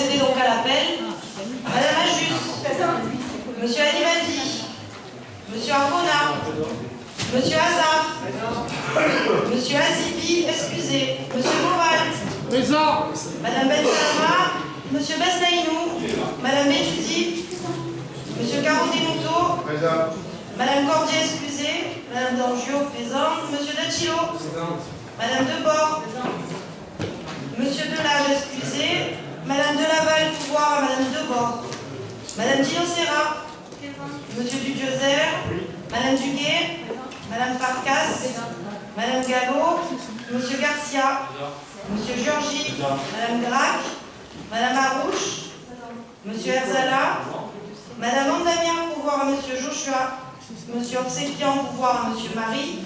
procéder donc à l'appel. Madame Ajus, Monsieur Animadi, Monsieur Argona, Monsieur Hazard, Monsieur Azibi, excusez, Monsieur Moral, Présent. Madame Bensalama, Monsieur Besnaïnou, Madame Benjuzi, Monsieur Caro-Denouto, Madame Cordier, excusez, Madame D'Angio, présente, Monsieur Dachilo, Madame Debord, Monsieur Delage, excusez, Madame Delaval, pouvoir à Madame Debord, Madame Dino Serra, Monsieur Dudiozer, Madame Duguay, Madame Farkas, Madame Gallo, Monsieur Garcia, Monsieur Georgie, Madame Grac, Madame Arouche, Monsieur Herzala, Madame Andamien, pouvoir à Monsieur Joshua, Monsieur Obséquian, pouvoir à Monsieur Marie,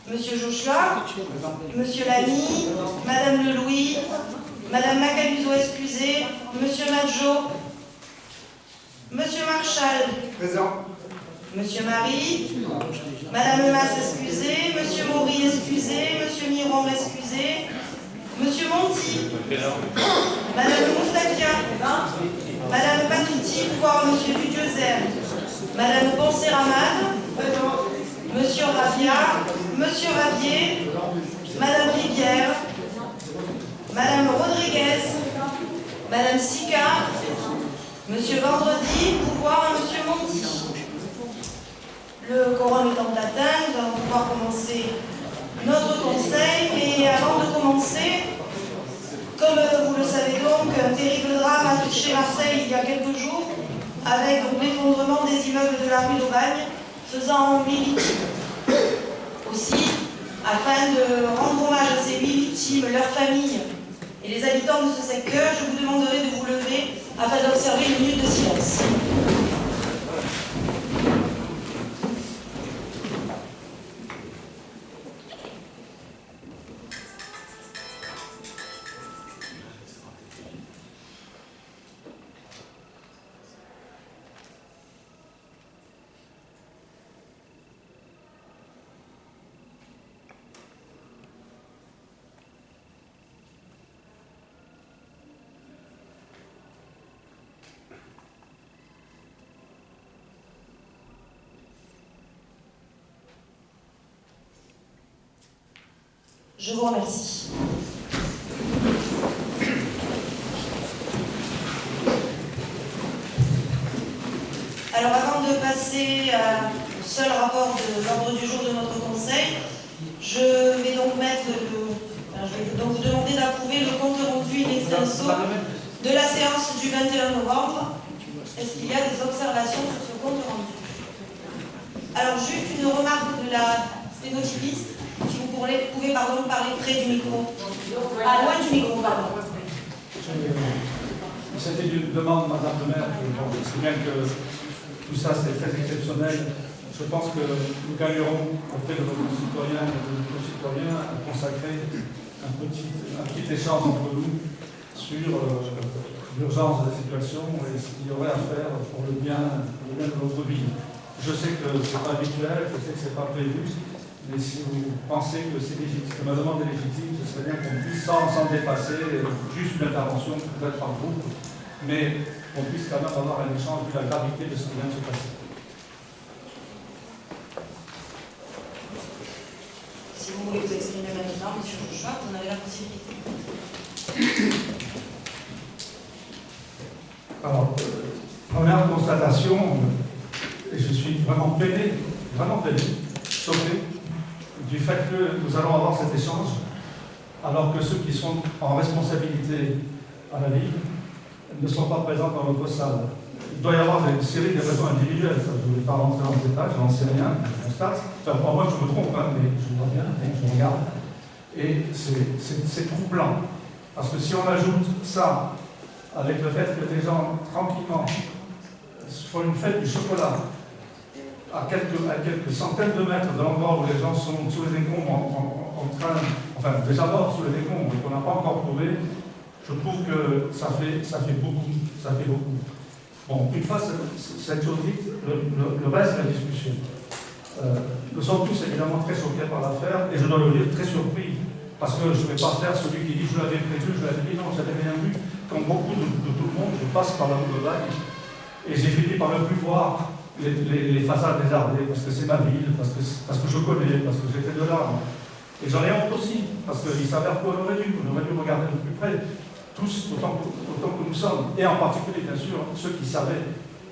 Monsieur Joshua, Monsieur Lamy, Madame Lelouis, Madame Macaluso, excusez, Monsieur Madjo, Monsieur Marchal, Présent. Monsieur Marie, Madame Masse, excusez, Monsieur Maury, excusez, Monsieur Miron, excusez, Monsieur Monti, Madame Moustakia, Madame Patouti, pouvoir Monsieur Dudiozer, Madame Ponceramade, Monsieur Ravia, Monsieur Ravier, Madame Rivière, Madame Rodriguez, Madame Sicard, Monsieur Vendredi, pouvoir à Monsieur Monti. Le quorum étant atteint, nous allons pouvoir commencer notre conseil. Mais avant de commencer, comme vous le savez donc, un terrible drame a touché Marseille il y a quelques jours, avec l'effondrement des immeubles de la rue d'Aubagne, faisant 8 victimes. Aussi, afin de rendre hommage à ces 8 victimes, leurs familles et les habitants de ce secteur, je vous demanderai de vous lever afin d'observer une minute de silence. Je vous remercie. Alors avant de passer au seul rapport de l'ordre du jour de notre conseil, je vais donc vous demander d'approuver le compte rendu in extenso de la séance du 21 novembre. Est-ce qu'il y a des observations sur ce compte rendu? Alors juste une remarque de la sténotypiste. Si vous pouvez parler près du micro. Ah, loin du micro, pardon. C'était une demande, Madame le maire, c'est bien que tout ça c'est très exceptionnel. Je pense que nous gagnerons auprès de nos concitoyens et de nos concitoyens à consacrer un petit échange entre nous sur l'urgence de la situation et ce qu'il y aurait à faire pour le bien de notre vie. Je sais que ce n'est pas habituel, je sais que ce n'est pas prévu. Mais si vous pensez que c'est légitime, que ma demande est légitime, ce serait bien qu'on puisse, sans dépasser, juste une intervention, peut-être par groupe, mais qu'on puisse quand même avoir un échange vu la gravité de ce qui vient de se passer. Si vous voulez vous exprimer maintenant, M. Joshua, vous en avez la possibilité. Alors, première constatation, et je suis vraiment peiné, choqué, du fait que nous allons avoir cet échange, alors que ceux qui sont en responsabilité à la Ligue ne sont pas présents dans notre salle. Il doit y avoir une série de raisons individuelles, ça, je ne vais pas rentrer dans le détail, je n'en sais rien, je constate. Enfin, pour moi, je me trompe, hein, mais je vois bien, je regarde. Et c'est troublant, parce que si on ajoute ça avec le fait que les gens, tranquillement, font une fête du chocolat, à quelques centaines de mètres de l'endroit où les gens sont sous les décombres en train, enfin déjà morts sous les décombres et qu'on n'a pas encore trouvé, je trouve que ça fait beaucoup. Bon, une fois cette chose dite, le reste de la discussion. Nous sommes tous évidemment très choqués par l'affaire et je dois le dire très surpris parce que je ne vais pas faire celui qui dit je l'avais prévu, je l'avais dit non, je n'avais rien vu. comme beaucoup de tout le monde, je passe par la rue de Bagne et j'ai fini par ne plus voir les façades désarbées parce que c'est ma ville, parce que je connais, parce que j'étais de là. Et j'en ai honte aussi, parce qu'il s'avère qu'on aurait dû regarder de plus près, tous, autant que nous sommes, et en particulier, bien sûr, ceux qui savaient,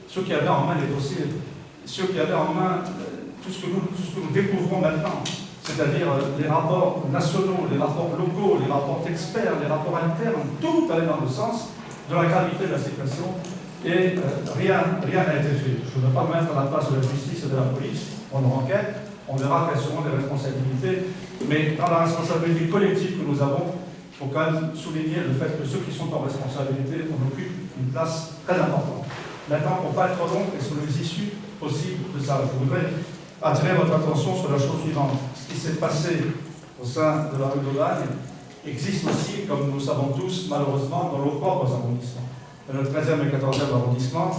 ceux qui avaient en main les dossiers, ceux qui avaient en main tout ce que nous découvrons maintenant, c'est-à-dire les rapports nationaux, les rapports locaux, les rapports experts, les rapports internes, tout allait dans le sens de la gravité de la situation, et rien n'a été fait. Je ne veux pas me mettre à la place de la justice et de la police, on enquête, on verra quelles seront les responsabilités, mais dans la responsabilité collective que nous avons, il faut quand même souligner le fait que ceux qui sont en responsabilité, on occupe une place très importante. Maintenant, pour ne pas être trop long, et sur les issues possibles de ça, je voudrais attirer votre attention sur la chose suivante. Ce qui s'est passé au sein de la rue d'Aubagne existe aussi, comme nous le savons tous, malheureusement, dans nos propres arrondissements. Dans le 13e et 14e arrondissement,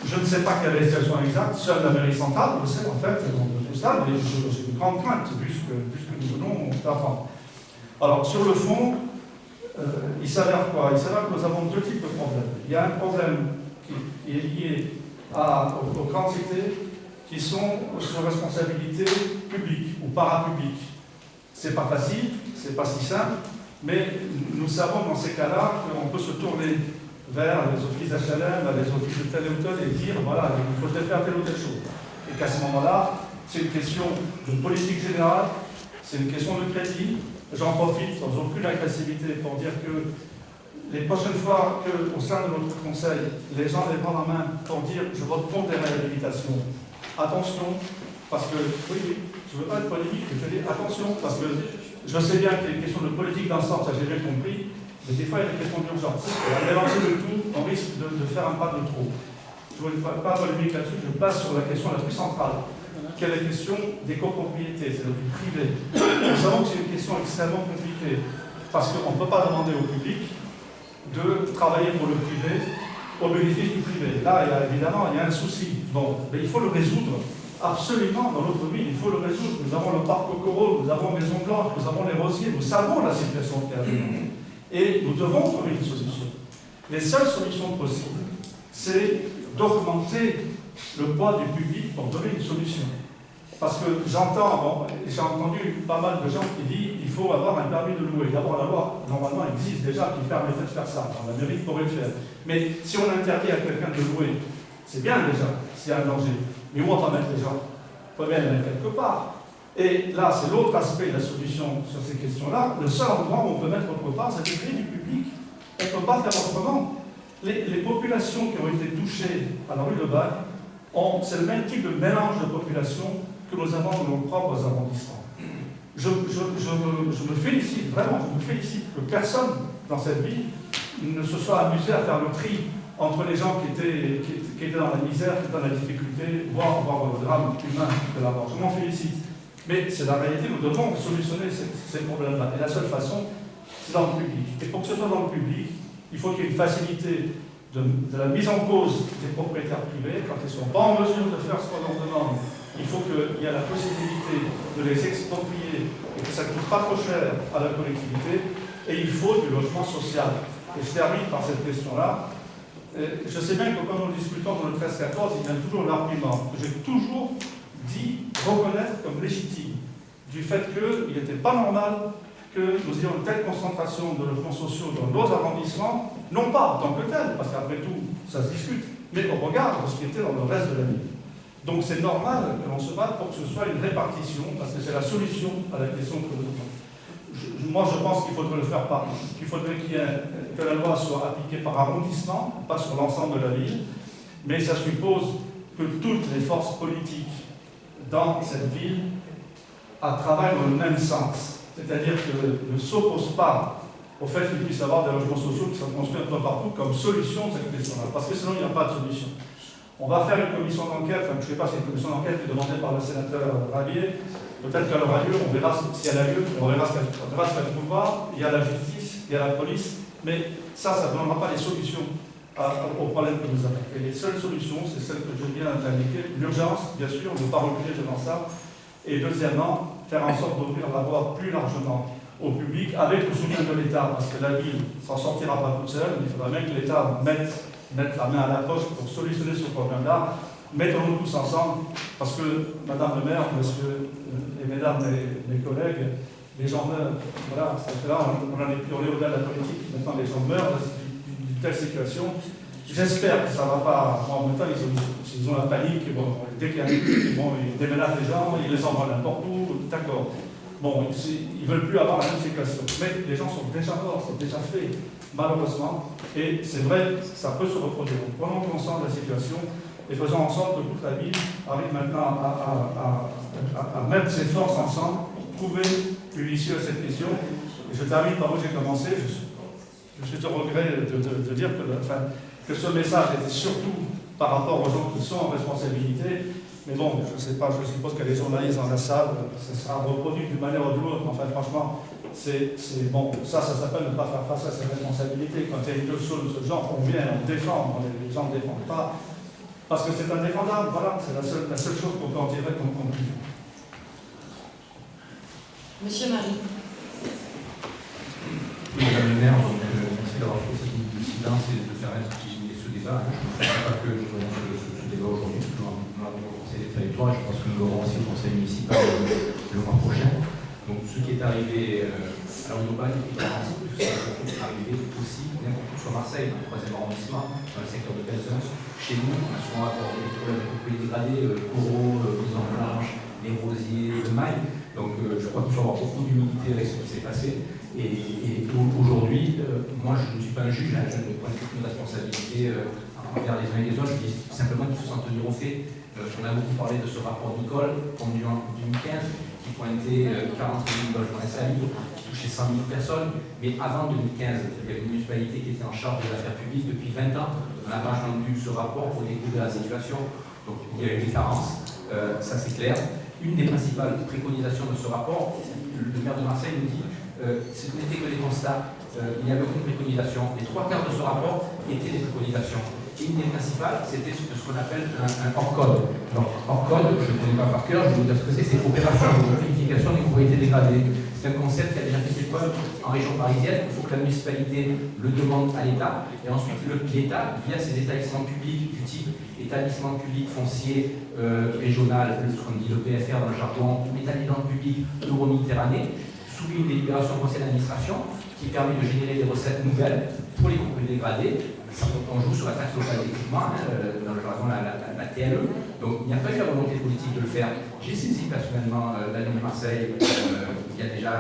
je ne sais pas quelle est la situation exacte, seule la mairie centrale, je sais en fait, de tout ça, mais j'ai une grande crainte, puisque nous venons d'apprendre. Alors, sur le fond, il s'avère quoi? Il s'avère que nous avons deux types de problèmes. Il y a un problème qui est lié aux quantités qui sont sur responsabilité publique ou parapublique. C'est pas facile, c'est pas si simple, mais nous savons dans ces cas-là qu'on peut se tourner vers les offices d'HLM, les offices de tel ou tel et dire voilà, il faudrait faire telle ou telle chose. Et qu'à ce moment-là, c'est une question de politique générale, c'est une question de crédit. J'en profite sans aucune agressivité pour dire que les prochaines fois qu'au sein de notre conseil, les gens les prennent en main pour dire je vote contre les réhabilitations, attention, parce que, oui, je ne veux pas être polémique, je dis attention, parce que je sais bien qu'il y a une question de politique dans le sens, ça j'ai bien compris, mais des fois il y a des questions d'urgence. À mélanger le tout, on risque de faire un pas de trop. Je ne veux pas polémique là-dessus, je passe sur la question la plus centrale, qui est la question des copropriétés, c'est-à-dire du privé. Nous savons que c'est une question extrêmement compliquée, parce qu'on ne peut pas demander au public de travailler pour le privé, au bénéfice du privé. Là, évidemment, il y a un souci. Bon, mais il faut le résoudre. Absolument, dans notre ville, il faut le résoudre. Nous avons le parc Kokoro, nous avons Maison Blanche, nous avons les Rosiers, nous savons la situation qu'il y a dedans. Et nous devons trouver une solution. Les seules solutions possibles, c'est d'augmenter le poids du public pour donner une solution. Parce que j'entends, j'ai entendu pas mal de gens qui disent qu'il faut avoir un permis de louer. D'abord, la loi, normalement, existe déjà qui permettrait de faire ça. Alors, la mairie pourrait le faire. Mais si on interdit à quelqu'un de louer, c'est bien déjà, s'il y a un danger. Mais où on va mettre les gens? Il faut bien les mettre quelque part. Et là, c'est l'autre aspect de la solution sur ces questions-là. Le seul endroit où on peut mettre autre part, c'est le crédit du public. On ne peut pas faire autrement. Les populations qui ont été touchées à la rue de Bagne, c'est le même type de mélange de population que nous avons dans nos propres arrondissements. Je me félicite, vraiment, je me félicite que personne dans cette ville ne se soit amusé à faire le tri entre les gens qui étaient dans la misère, qui étaient dans la difficulté, voire le drame humain de la mort. Je m'en félicite. Mais c'est la réalité, nous devons solutionner ces problèmes-là. Et la seule façon, c'est dans le public. Et pour que ce soit dans le public, il faut qu'il y ait une facilité de la mise en cause des propriétaires privés, quand ils ne sont pas en mesure de faire ce qu'on leur demande. Il faut qu'il y ait la possibilité de les exproprier et que ça ne coûte pas trop cher à la collectivité. Et il faut du logement social. Et je termine par cette question-là. Je sais bien que quand nous discutons dans le 13-14, il y a toujours l'argument que j'ai toujours dit reconnaître comme légitime du fait qu'il n'était pas normal que nous ayons une telle concentration de logements sociaux dans nos arrondissements, non pas en tant que tel, parce qu'après tout, ça se discute, mais au regard de ce qui était dans le reste de la ville. Donc c'est normal que l'on se batte pour que ce soit une répartition, parce que c'est la solution à la question que nous avons. Moi, je pense qu'il faudrait le faire qu'il faudrait que la loi soit appliquée par arrondissement, pas sur l'ensemble de la ville, mais ça suppose que toutes les forces politiques dans cette ville travaillent dans le même sens. C'est-à-dire qu'elles ne s'opposent pas au fait qu'il puisse y avoir des logements sociaux qui sont construits un peu partout comme solution de cette question-là, parce que sinon il n'y a pas de solution. On va faire une commission d'enquête, enfin je ne sais pas si une commission d'enquête est demandée par le sénateur Rabier. Peut-être qu'elle aura lieu, on verra si elle a lieu, on verra ce qu'elle trouvera. Il y a la justice, il y a la police, mais ça ne donnera pas les solutions aux problèmes que nous avons. Et les seules solutions, c'est celles que je viens d'indiquer. L'urgence, bien sûr, on ne peut pas reculer devant ça. Et deuxièmement, faire en sorte d'ouvrir la voie plus largement au public avec le soutien de l'État, parce que la ville ne s'en sortira pas toute seule, il faudra bien que l'État mette la main à la poche pour solutionner ce problème-là. Mettons-nous tous ensemble, parce que, Madame le maire, Monsieur et Mesdames mes collègues, les gens meurent. Voilà, c'est là, on en est plus au-delà de la politique. Maintenant, les gens meurent d'une telle situation. J'espère que ça ne va pas. Bon, en même temps, ils ont la panique. Bon, dès qu'il y a des trucs, bon, ils déménagent les gens, ils les envoient n'importe où. D'accord. Bon, ils ne veulent plus avoir la même situation. Mais les gens sont déjà morts, c'est déjà fait, malheureusement. Et c'est vrai, ça peut se reproduire. Prenons conscience de la situation et faisons en sorte que toute la ville arrive maintenant à mettre ses forces ensemble pour trouver une issue à cette question. Et je termine par où j'ai commencé. Je suis au regret de dire que ce message était surtout par rapport aux gens qui sont en responsabilité. Mais bon, je ne sais pas, je suppose qu'il y a des journalistes dans la salle, ça sera reproduit d'une manière ou d'une autre. Enfin, franchement, c'est bon. Ça s'appelle ne pas faire face à ses responsabilités. Quand il y a quelque chose de ce genre, on vient, on défend. Les gens ne défendent pas. Parce que c'est indéfendable, voilà, c'est la seule chose qu'on peut en tirer comme conclusion. Monsieur Marie. Oui, Madame le maire, merci d'avoir fait cette minute de silence et de permettre ce débat. Je ne pense pas que nous aurons ce débat aujourd'hui, nous l'avons au Conseil des territoires, je pense que nous l'aurons aussi au Conseil municipal le mois prochain. Donc ce qui est arrivé à l'Europa est arrivé aussi n'importe où sur Marseille, dans le 3e arrondissement, dans le secteur de Belzunce. Chez nous, on a souvent abordé des problèmes beaucoup plus dégradés, coraux, maisons blanches, les rosiers, le mail. Donc je crois qu'il faut avoir beaucoup d'humilité avec ce qui s'est passé. Et aujourd'hui, moi je ne suis pas un juge, je ne prends aucune responsabilité envers les uns et les autres. Je dis simplement qu'il faut s'en tenir aux faits. On a beaucoup parlé de ce rapport Nicole, en 2015, qui pointait 40 000 logements insalubres, qui touchait 100 000 personnes. Mais avant 2015, il y avait une municipalité qui était en charge de l'affaire publique depuis 20 ans. On n'a pas entendu ce rapport pour découvrir la situation. Donc il y a une différence, ça c'est clair. Une des principales préconisations de ce rapport, le maire de Marseille nous dit ce n'était que des constats, il n'y avait aucune préconisation. Les 3/4 de ce rapport étaient des préconisations. Et une des principales, c'était ce qu'on appelle un hors-code. Donc, hors-code, je ne connais pas par cœur, je vais vous dire ce que c'est opération de vérification des propriétés dégradées. C'est un concept qui a déjà fait ses preuves en région parisienne. Il faut que la municipalité le demande à l'État. Et ensuite, l'État, via ses établissements publics du type établissement public foncier régional, ce qu'on dit le PFR dans le jargon, l'établissement public Euro-Méditerranée, soumis une délibération au conseil d'administration qui permet de générer des recettes nouvelles pour les propriétés dégradées. On joue sur la taxe locale d'équipement, dans le jargon la TLE. Donc il n'y a pas eu la volonté politique de le faire. J'ai saisi personnellement la ville de Marseille il y a déjà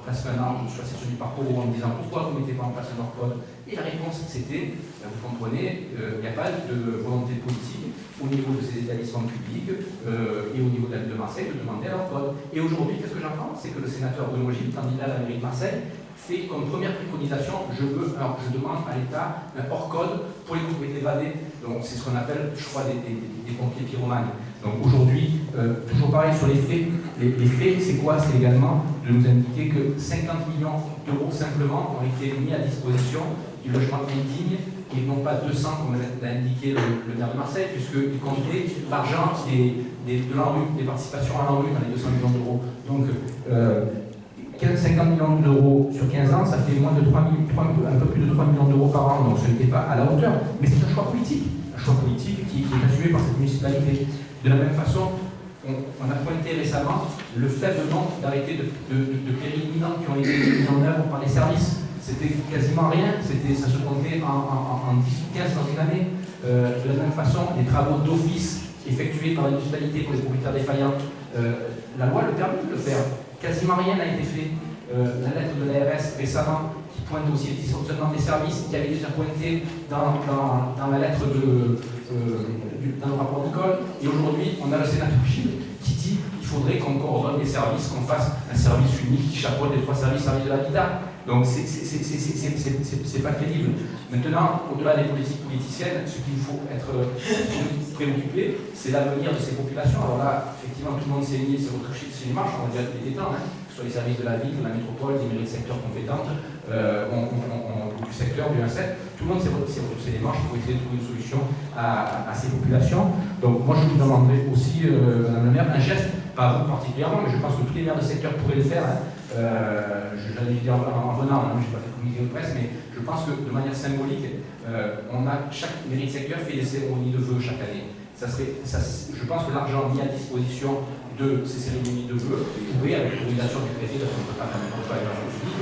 presque un an, je suis passé sur du parcours en me disant pourquoi vous ne mettez pas en place un hors-code. Et la réponse c'était, vous comprenez, il n'y a pas de volonté politique au niveau de ces établissements publics et au niveau de la ville de Marseille de demander un hors-code. Et aujourd'hui, qu'est-ce que j'entends? C'est que le sénateur Benoît Gilles, candidat à la mairie de Marseille, fait comme première préconisation, je demande à l'État un hors-code pour les propriétés dégradées. Donc c'est ce qu'on appelle, je crois, des pompiers pyromanes. Donc aujourd'hui, toujours pareil sur les faits. Les faits, c'est quoi? C'est également de nous indiquer que 50 millions d'euros simplement ont été mis à disposition du logement indigne et non pas 200 comme l'a indiqué le maire de Marseille, puisqu'il comptait l'argent de l'ANRU, des participations à l'ANRU dans les 200 millions d'euros. Donc 50 millions d'euros sur 15 ans, ça fait un peu plus de 3 millions d'euros par an, donc ce n'était pas à la hauteur. Mais c'est un choix politique qui est assumé par cette municipalité. De la même façon, on a pointé récemment le faible nombre d'arrêtés de péril imminents qui ont été mis en œuvre par les services. C'était quasiment rien, ça se comptait en 10 ou 15 dans une année. De la même façon, les travaux d'office effectués par la municipalité pour les propriétaires défaillants, la loi le permet de le faire. Quasiment rien n'a été fait. La lettre de l'ARS récemment qui pointe aussi les dysfonctionnements des services, qui avait déjà pointé dans la lettre dans le rapport Nicole. Et aujourd'hui, on a le sénateur Gilles qui dit qu'il faudrait qu'on coordonne les services, qu'on fasse un service unique qui chapeaute les 3 services de l'habitat. Donc c'est pas crédible. Maintenant, au-delà des politiques politiciennes, ce qu'il faut être préoccupé, c'est l'avenir de ces populations. Alors là, effectivement, tout le monde s'est mis sur les marches, on a déjà des temps, que ce soit les services de la ville, de la métropole, des mairies de secteur compétentes, du secteur, du 1-7, tout le monde s'est retroussé les marches pour essayer de trouver une solution à ces populations. Donc moi, je vous demanderai aussi, Madame la maire, un geste, pas vous particulièrement, mais je pense que tous les maires de secteur pourraient le faire. J'allais dire en venant, je n'ai pas fait communiqué de presse, mais je pense que de manière symbolique, chaque mairie de secteur fait des cérémonies de vœux chaque année. Je pense que l'argent mis à disposition de ces cérémonies de vœux pourrait, avec l'autorisation du préfet, parce qu'on ne peut pas faire n'importe quoi avec l'argent public,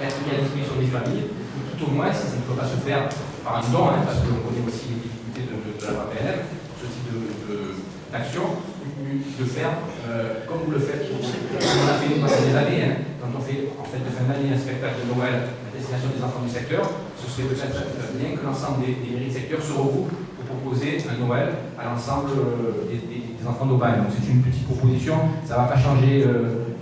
être mis à disposition des familles, tout au moins, si ça ne peut pas se faire par un don, parce que l'on connaît aussi les difficultés de la loi PLM, ce type d'action, de faire comme vous le faites. On a fait pendant des années, quand on fait en fait de fin d'année un spectacle de Noël à destination des enfants du secteur, ce serait peut-être bien que l'ensemble des mairies du secteur se regroupent pour proposer un Noël à l'ensemble des enfants d'Aubagne. Donc c'est une petite proposition, ça ne va pas changer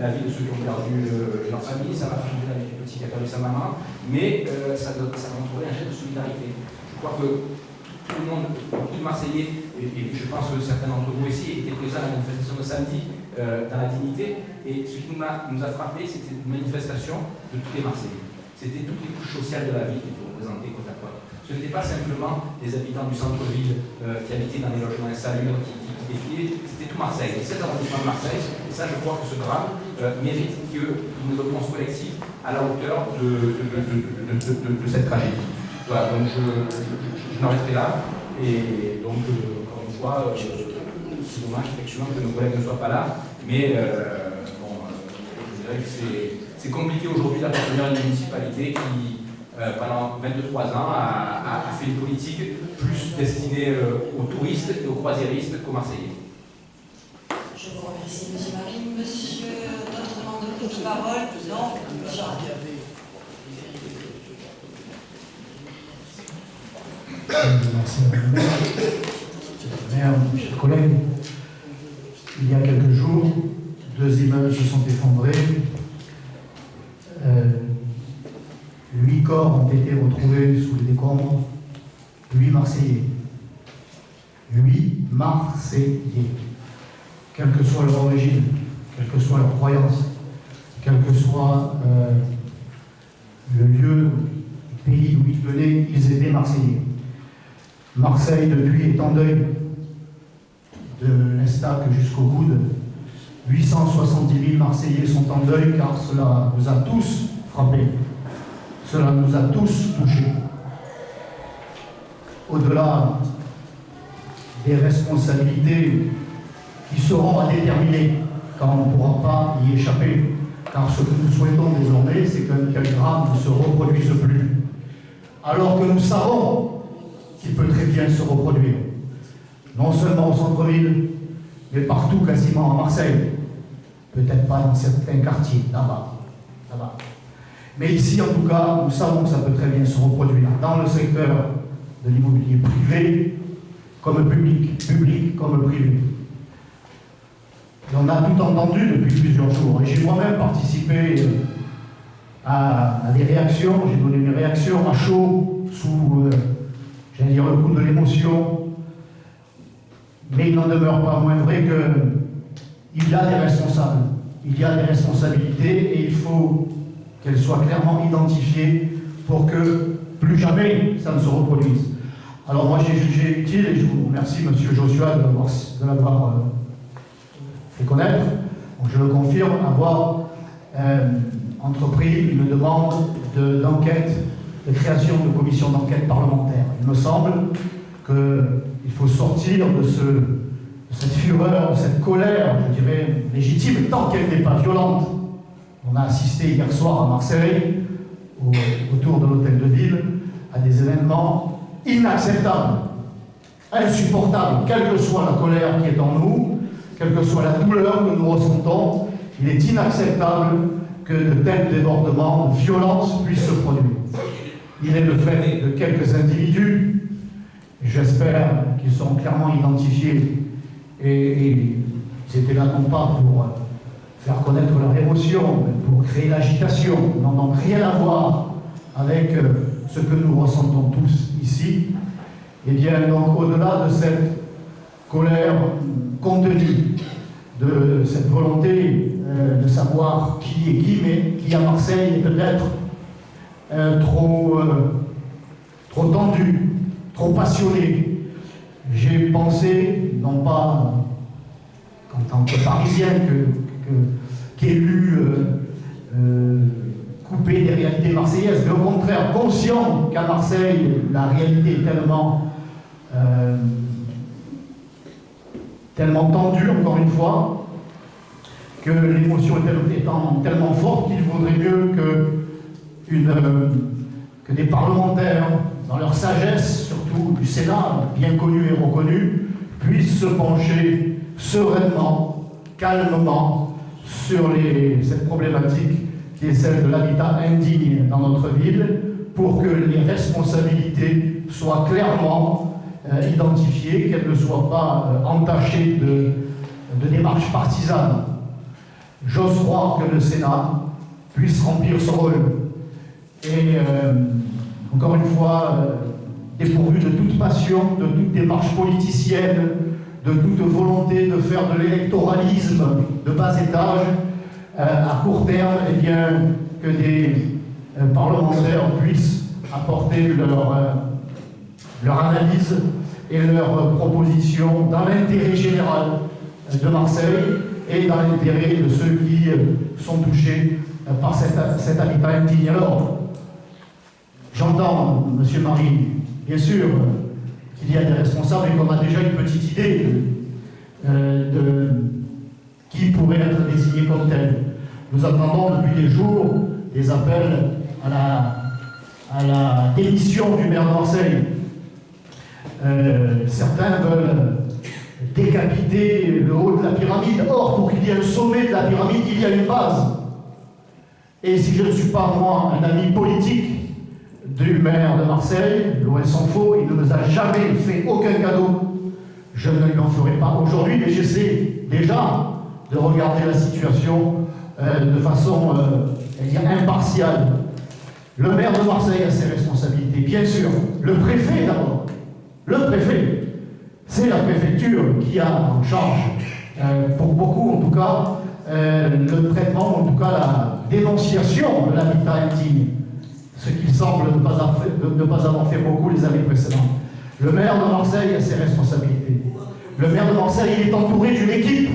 la vie de ceux qui ont perdu leur famille, ça ne va pas changer la vie du petit qui a perdu sa maman, mais ça montrerait un geste de solidarité. Je crois que tout le monde, beaucoup de Marseillais, et je pense que certains d'entre vous ici étaient présents à la manifestation de samedi dans la dignité, et ce qui nous a frappé, c'était une manifestation de tous les Marseillais. C'était toutes les couches sociales de la vie qui étaient représentées côte à côte. Ce n'était pas simplement des habitants du centre-ville qui habitaient dans les logements insalubres, qui défilaient, c'était tout Marseille, les 7 arrondissements de Marseille, et ça je crois que ce drame mérite une réponse collective à la hauteur de cette tragédie. Voilà, donc je m'arrêterai là, et donc encore une fois, c'est dommage effectivement que nos collègues ne soient pas là, mais je dirais que c'est compliqué aujourd'hui d'appartenir à une municipalité qui, pendant 23 ans, a fait une politique plus destinée aux touristes et aux croisiéristes qu'aux Marseillais. Je vous remercie, M. Marie. Monsieur, d'autres demandes de prise de parole? Non, monsieur Rabier. Merci Madame la maire, chers collègues. Il y a quelques jours, 2 immeubles se sont effondrés. 8 corps ont été retrouvés sous les décombres. 8 Marseillais. 8 Marseillais. Quelle que soit leur origine, quelle que soit leur croyance, quel que soit le lieu, le pays d'où ils venaient, ils étaient Marseillais. Marseille, depuis, est en deuil, de l'Estac jusqu'au Goude. 870 000 Marseillais sont en deuil car cela nous a tous frappés. Cela nous a tous touchés. Au-delà des responsabilités qui seront à déterminer, car on ne pourra pas y échapper, car ce que nous souhaitons désormais, c'est qu'un tel drame ne se reproduise plus. Alors que nous savons qu'il peut très bien se reproduire, non seulement au centre-ville, mais partout quasiment à Marseille. Peut-être pas dans certains quartiers, là-bas. Mais ici, en tout cas, nous savons que ça peut très bien se reproduire dans le secteur de l'immobilier privé comme public comme privé. Et on a tout entendu depuis plusieurs jours. Et j'ai moi-même participé à des réactions, j'ai donné une réaction à chaud, sous, j'allais dire, le coup de l'émotion. Mais il n'en demeure pas moins vrai qu'il y a des responsables, il y a des responsabilités et il faut qu'elles soient clairement identifiées pour que plus jamais ça ne se reproduise. Alors moi j'ai jugé utile, et je vous remercie Monsieur Joshua de l'avoir fait connaître, donc je le confirme, avoir entrepris une demande d'enquête, de création de commission d'enquête parlementaire. Il me semble qu'il faut sortir de cette fureur, de cette colère, je dirais, légitime, tant qu'elle n'est pas violente. On a assisté hier soir à Marseille, autour de l'hôtel de ville, à des événements inacceptables, insupportables, quelle que soit la colère qui est en nous, quelle que soit la douleur que nous ressentons, il est inacceptable que de tels débordements, de violences puissent se produire. Il est le fait de quelques individus, j'espère qu'ils seront clairement identifiés, et ils étaient là non pas pour faire connaître leur émotion, mais pour créer l'agitation, n'ont donc rien à voir avec ce que nous ressentons tous ici. Et bien donc au-delà de cette colère contenue, de cette volonté de savoir qui est qui, mais qui à Marseille est peut-être trop tendu, trop passionné. J'ai pensé, non pas en tant que Parisien, qu'élu marseillaise, mais au contraire conscient qu'à Marseille, la réalité est tellement tendue, encore une fois, que l'émotion est tellement forte qu'il vaudrait mieux que des parlementaires, dans leur sagesse, surtout du Sénat, bien connu et reconnu, puissent se pencher sereinement, calmement, sur cette problématique qui est celle de l'habitat indigne dans notre ville, pour que les responsabilités soient clairement identifiées, qu'elles ne soient pas entachées de démarches partisanes. J'ose croire que le Sénat puisse remplir son rôle. Et encore une fois, dépourvu de toute passion, de toute démarche politicienne, de toute volonté de faire de l'électoralisme de bas étage, à court terme, eh bien, que des parlementaires puissent apporter leur analyse et leurs propositions dans l'intérêt général de Marseille et dans l'intérêt de ceux qui sont touchés par cet habitat indigne. Alors, j'entends, M. Marie, bien sûr, qu'il y a des responsables et qu'on a déjà une petite idée de qui pourrait être désigné comme tel. Nous attendons depuis des jours des appels à la démission du maire de Marseille. Certains veulent décapiter le haut de la pyramide. Or, pour qu'il y ait un sommet de la pyramide, il y a une base. Et si je ne suis pas, moi, un ami politique du maire de Marseille, loin s'en faut, il ne nous a jamais fait aucun cadeau. Je ne lui en ferai pas aujourd'hui, mais j'essaie déjà de regarder la situation de façon impartiale. Le maire de Marseille a ses responsabilités, bien sûr. Le préfet d'abord. Le préfet, c'est la préfecture qui a en charge, pour beaucoup en tout cas, le traitement, en tout cas la dénonciation de l'habitat indigne, ce qu'il semble ne pas avoir fait beaucoup les années précédentes. Le maire de Marseille a ses responsabilités. Le maire de Marseille, il est entouré d'une équipe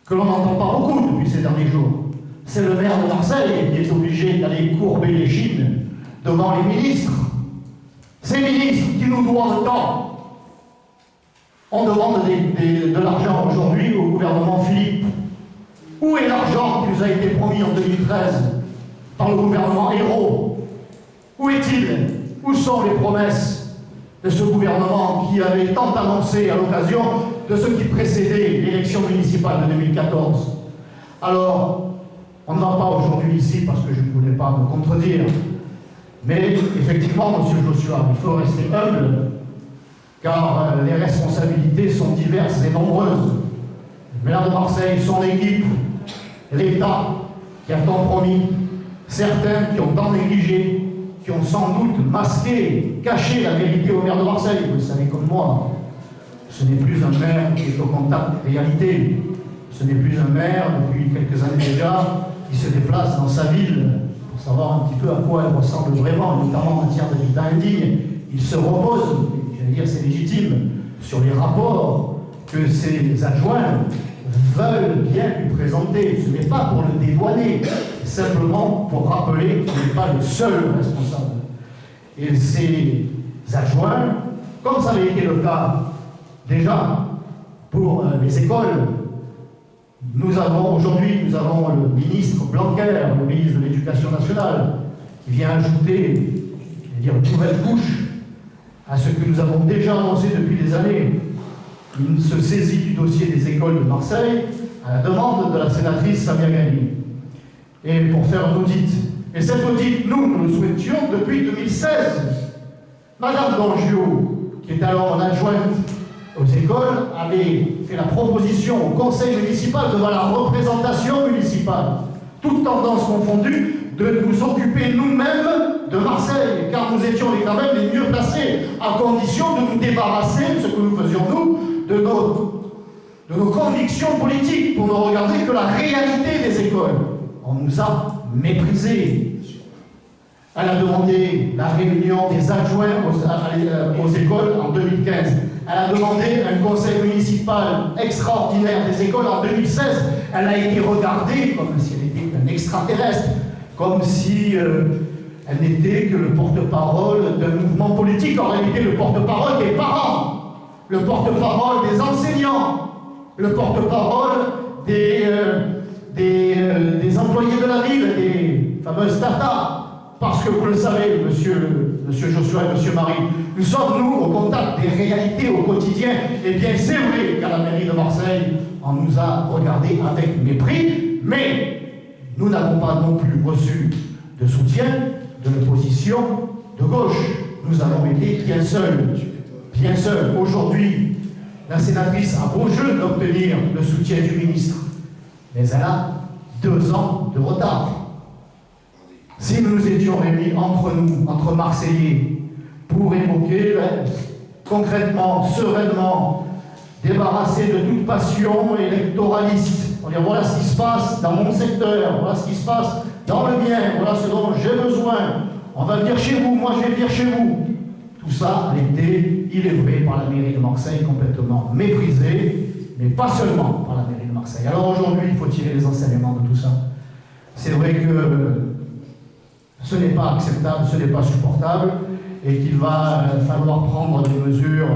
que l'on n'entend pas beaucoup depuis ces derniers jours. C'est le maire de Marseille qui est obligé d'aller courber les chines devant les ministres. Ces ministres qui nous doivent tant. On demande de l'argent aujourd'hui au gouvernement Philippe. Où est l'argent qui nous a été promis en 2013 par le gouvernement Hérault? Où est-il? Où sont les promesses de ce gouvernement qui avait tant annoncé à l'occasion de ce qui précédait l'élection municipale de 2014? Alors, on ne va pas aujourd'hui ici parce que je ne voulais pas me contredire, mais effectivement, M. Joshua, il faut rester humble, car les responsabilités sont diverses et nombreuses. Le maire de Marseille, son équipe, l'État qui a tant promis, certains qui ont tant négligé, qui ont sans doute masqué, caché la vérité au maire de Marseille. Vous le savez comme moi, ce n'est plus un maire qui est au contact des réalités. Ce n'est plus un maire, depuis quelques années déjà, qui se déplace dans sa ville pour savoir un petit peu à quoi elle ressemble vraiment, notamment en matière d'habitat indigne. Il se repose, j'allais dire c'est légitime, sur les rapports que ses adjoints veulent bien lui présenter. Ce n'est pas pour le dédouaner, c'est simplement pour rappeler qu'il n'est pas le seul responsable. Et ses adjoints, comme ça avait été le cas déjà pour les écoles, nous avons le ministre Blanquer, le ministre de l'Éducation nationale, qui vient ajouter, une nouvelle couche à ce que nous avons déjà annoncé depuis des années. Il se saisit du dossier des écoles de Marseille à la demande de la sénatrice Samia Ghali, et pour faire un audit. Et cet audit, nous le souhaitions depuis 2016. Madame Dangiot, qui était alors en adjointe aux écoles, avait fait la proposition au conseil municipal devant la représentation municipale, toutes tendances confondues, de nous occuper nous-mêmes de Marseille, car nous étions quand même les mieux placés, à condition de nous débarrasser, ce que nous faisions nous, de nos convictions politiques, pour ne regarder que la réalité des écoles. On nous a méprisés. Elle a demandé la réunion des adjoints aux écoles en 2015. Elle a demandé un conseil municipal extraordinaire des écoles en 2016. Elle a été regardée comme si elle était un extraterrestre, comme si elle n'était que le porte-parole d'un mouvement politique. En réalité, le porte-parole des parents, le porte-parole des enseignants, le porte-parole des employés de la ville, des fameuses tatas. Parce que vous le savez, monsieur Joshua et monsieur Marie, nous sommes, nous, au contact des réalités au quotidien. Eh bien, c'est vrai qu'à la mairie de Marseille, on nous a regardés avec mépris, mais nous n'avons pas non plus reçu de soutien de l'opposition de gauche. Nous avons été bien seuls. Bien seuls. Aujourd'hui, la sénatrice a beau jeu d'obtenir le soutien du ministre, mais elle a 2 ans de retard. Si nous nous étions réunis entre nous, entre Marseillais, pour évoquer concrètement, sereinement, débarrassés de toute passion électoraliste, on dit voilà ce qui se passe dans mon secteur, voilà ce qui se passe dans le mien, voilà ce dont j'ai besoin, on va venir chez vous, moi je vais venir chez vous. Tout ça a été, il est vrai, par la mairie de Marseille complètement méprisé, mais pas seulement par la mairie de Marseille. Alors aujourd'hui, il faut tirer les enseignements de tout ça. C'est vrai que ce n'est pas acceptable, ce n'est pas supportable, et qu'il va falloir prendre des mesures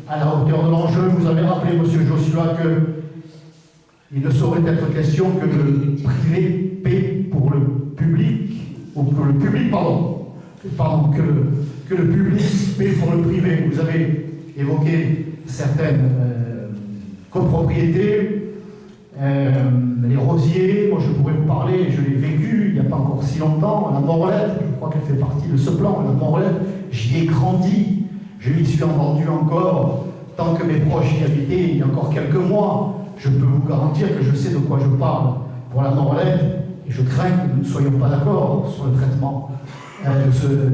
à la hauteur de l'enjeu. Vous avez rappelé, monsieur Joshua, qu'il ne saurait être question que le privé paie pour le public, ou que le public, que le public paie pour le privé. Vous avez évoqué certaines copropriétés, les rosiers. Moi je pourrais vous parler, je l'ai vécu il n'y a pas encore si longtemps, la Morelette, je crois qu'elle fait partie de ce plan, la Morelette, j'y ai grandi, je m'y suis entendu encore, tant que mes proches y habitaient il y a encore quelques mois. Je peux vous garantir que je sais de quoi je parle pour la Morelette, et je crains que nous ne soyons pas d'accord sur le traitement de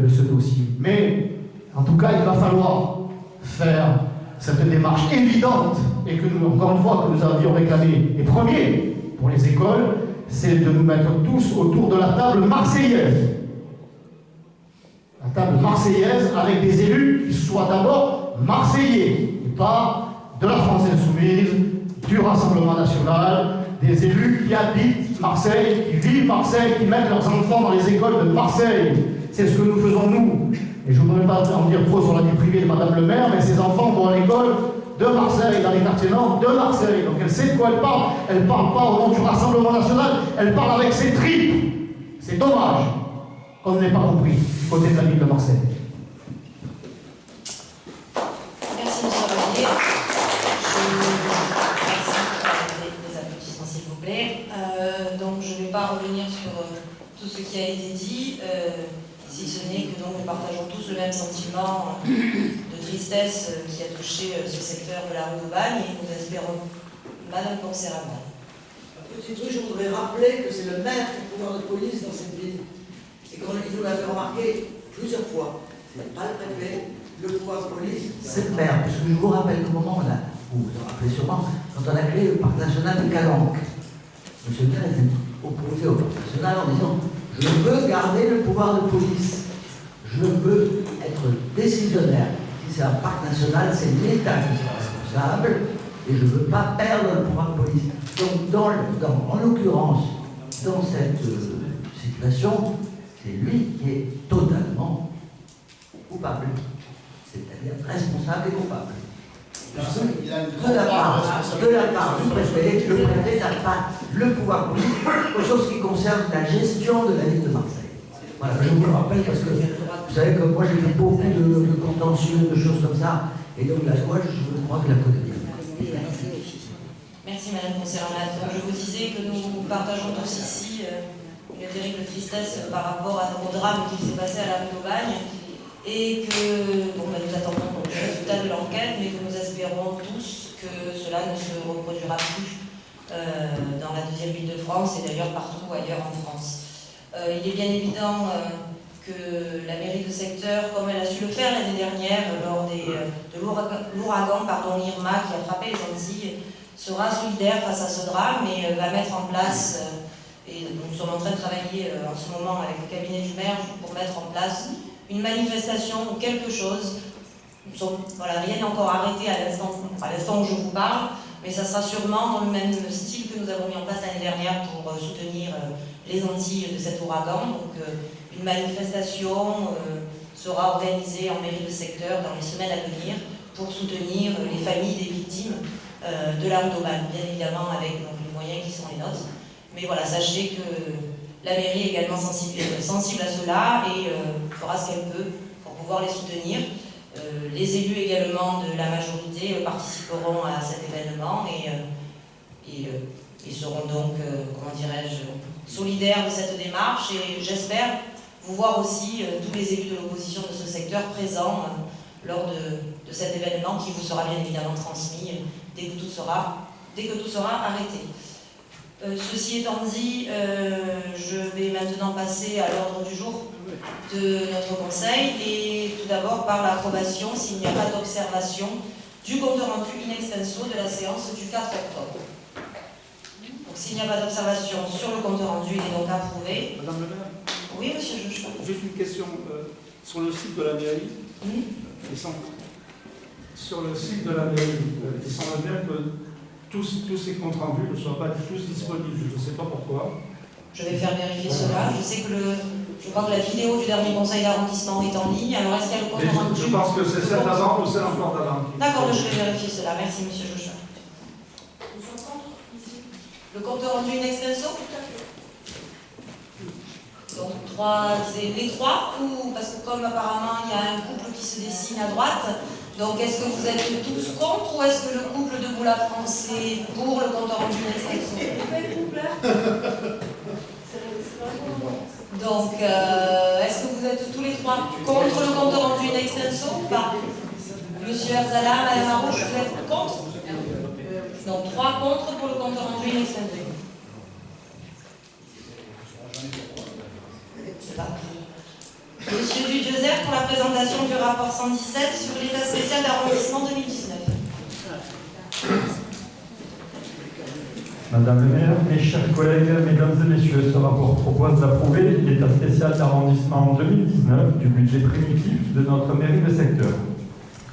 ce dossier. Mais en tout cas, il va falloir faire cette démarche évidente, et que nous, encore une fois, que nous avions réclamé les premiers pour les écoles, c'est de nous mettre tous autour de la table marseillaise. La table marseillaise avec des élus qui soient d'abord marseillais, et pas de la France Insoumise, du Rassemblement National, des élus qui habitent Marseille, qui vivent Marseille, qui mettent leurs enfants dans les écoles de Marseille. C'est ce que nous faisons nous. Et je ne voudrais pas en dire trop sur la vie privée de Madame le maire, mais ses enfants vont à l'école de Marseille, dans les quartiers nord de Marseille. Donc elle sait de quoi elle parle. Elle ne parle pas au nom du Rassemblement National, elle parle avec ses tripes. C'est dommage qu'on n'ait pas compris du côté de la ville de Marseille. Merci, M. Revalier. Merci des applaudissements, s'il vous plaît. Donc, je ne vais pas revenir sur tout ce qui a été dit, si ce n'est que donc, nous partageons tous le même sentiment de tristesse qui a touché ce secteur de la rue d'Aubagne, et nous espérons, Madame Poncerat. Un petit truc, je voudrais rappeler que c'est le maire qui a le pouvoir de police dans cette ville. Et qu'on nous l'a fait remarquer plusieurs fois. Ce n'est pas le préfet, le pouvoir de police, c'est le maire. Parce que je vous rappelle qu'au moment où vous vous en rappelez sûrement, quand on a créé le parc national de Calanque, M. le maire était opposé au parc national en disant « Je veux garder le pouvoir de police. Je veux être décisionnaire. Si c'est un parc national, c'est l'État qui sera responsable. Et je ne veux pas perdre le pouvoir de police. » Donc, en l'occurrence, dans cette situation, c'est lui qui est totalement coupable. C'est-à-dire responsable et coupable. De la part du préfet, le préfet n'a pas le pouvoir politique aux choses qui concernent la gestion de la ville de Marseille. Voilà, je vous le rappelle parce que vous savez que moi j'ai fait beaucoup de contentieux, de choses comme ça, et donc la loi, je crois que la connais bien. Merci Madame Poncerat. Je vous disais que nous partageons tous ici une terrible tristesse par rapport au drame qui s'est passé à la rue d'Aubagne, et que nous attendons donc le résultat de l'enquête, mais que nous espérons tous que cela ne se reproduira plus dans la deuxième ville de France et d'ailleurs partout ailleurs en France. Il est bien évident que la mairie de secteur, comme elle a su le faire l'année dernière lors de l'ouragan Irma qui a frappé les Antilles, sera solidaire face à ce drame et va mettre en place, et nous sommes en train de travailler en ce moment avec le cabinet du maire pour mettre en place une manifestation ou quelque chose. Rien n'est encore arrêté à l'instant où je vous parle, mais ça sera sûrement dans le même style que nous avons mis en place l'année dernière pour soutenir les Antilles de cet ouragan. Donc une manifestation sera organisée en mairie de secteur dans les semaines à venir pour soutenir les familles des victimes de la rue d'Aubagne, bien évidemment avec donc, les moyens qui sont les nôtres. Mais voilà, sachez que la mairie est également sensible à cela et fera ce qu'elle peut pour pouvoir les soutenir. Les élus également de la majorité participeront à cet événement et seront donc, comment dirais-je, solidaires de cette démarche. Et j'espère vous voir aussi tous les élus de l'opposition de ce secteur présents lors de cet événement qui vous sera bien évidemment transmis dès que tout sera arrêté. Ceci étant dit, je vais maintenant passer à l'ordre du jour de notre conseil et tout d'abord par l'approbation, s'il n'y a pas d'observation, du compte rendu in extenso de la séance du 4 octobre. Donc s'il n'y a pas d'observation sur le compte rendu, il est donc approuvé. Madame le maire. Oui, monsieur le juge. Juste une question. Sur le site de la mairie, sur le site de la mairie, il semble bien que tous ces comptes rendus ne soient pas tous disponibles. Je ne sais pas pourquoi. Je vais faire vérifier cela. Je sais que je crois que la vidéo du dernier conseil d'arrondissement est en ligne. Alors est-ce qu'il y a le compte rendu? Je pense que c'est celle d'avant ou celle encore d'avant. D'accord, je vais vérifier cela. Merci, monsieur Joshua. Le compte rendu in extenso? Donc les trois, ou parce que comme apparemment il y a un couple qui se dessine à droite, donc est-ce que vous êtes tous contre ou est-ce que le couple de Boula France est pour le compte rendu in extenso? Donc est-ce que vous êtes tous les trois contre le compte rendu in extenso ou pas? Monsieur Erzala, Madame Arouche, vous êtes contre? Donc 3 contre pour le compte rendu in extenso. Monsieur Dudjezer pour la présentation du rapport 117 sur l'état spécial d'arrondissement 2019. Madame le maire, mes chers collègues, mesdames et messieurs, ce rapport propose d'approuver l'état spécial d'arrondissement 2019 du budget primitif de notre mairie de secteur.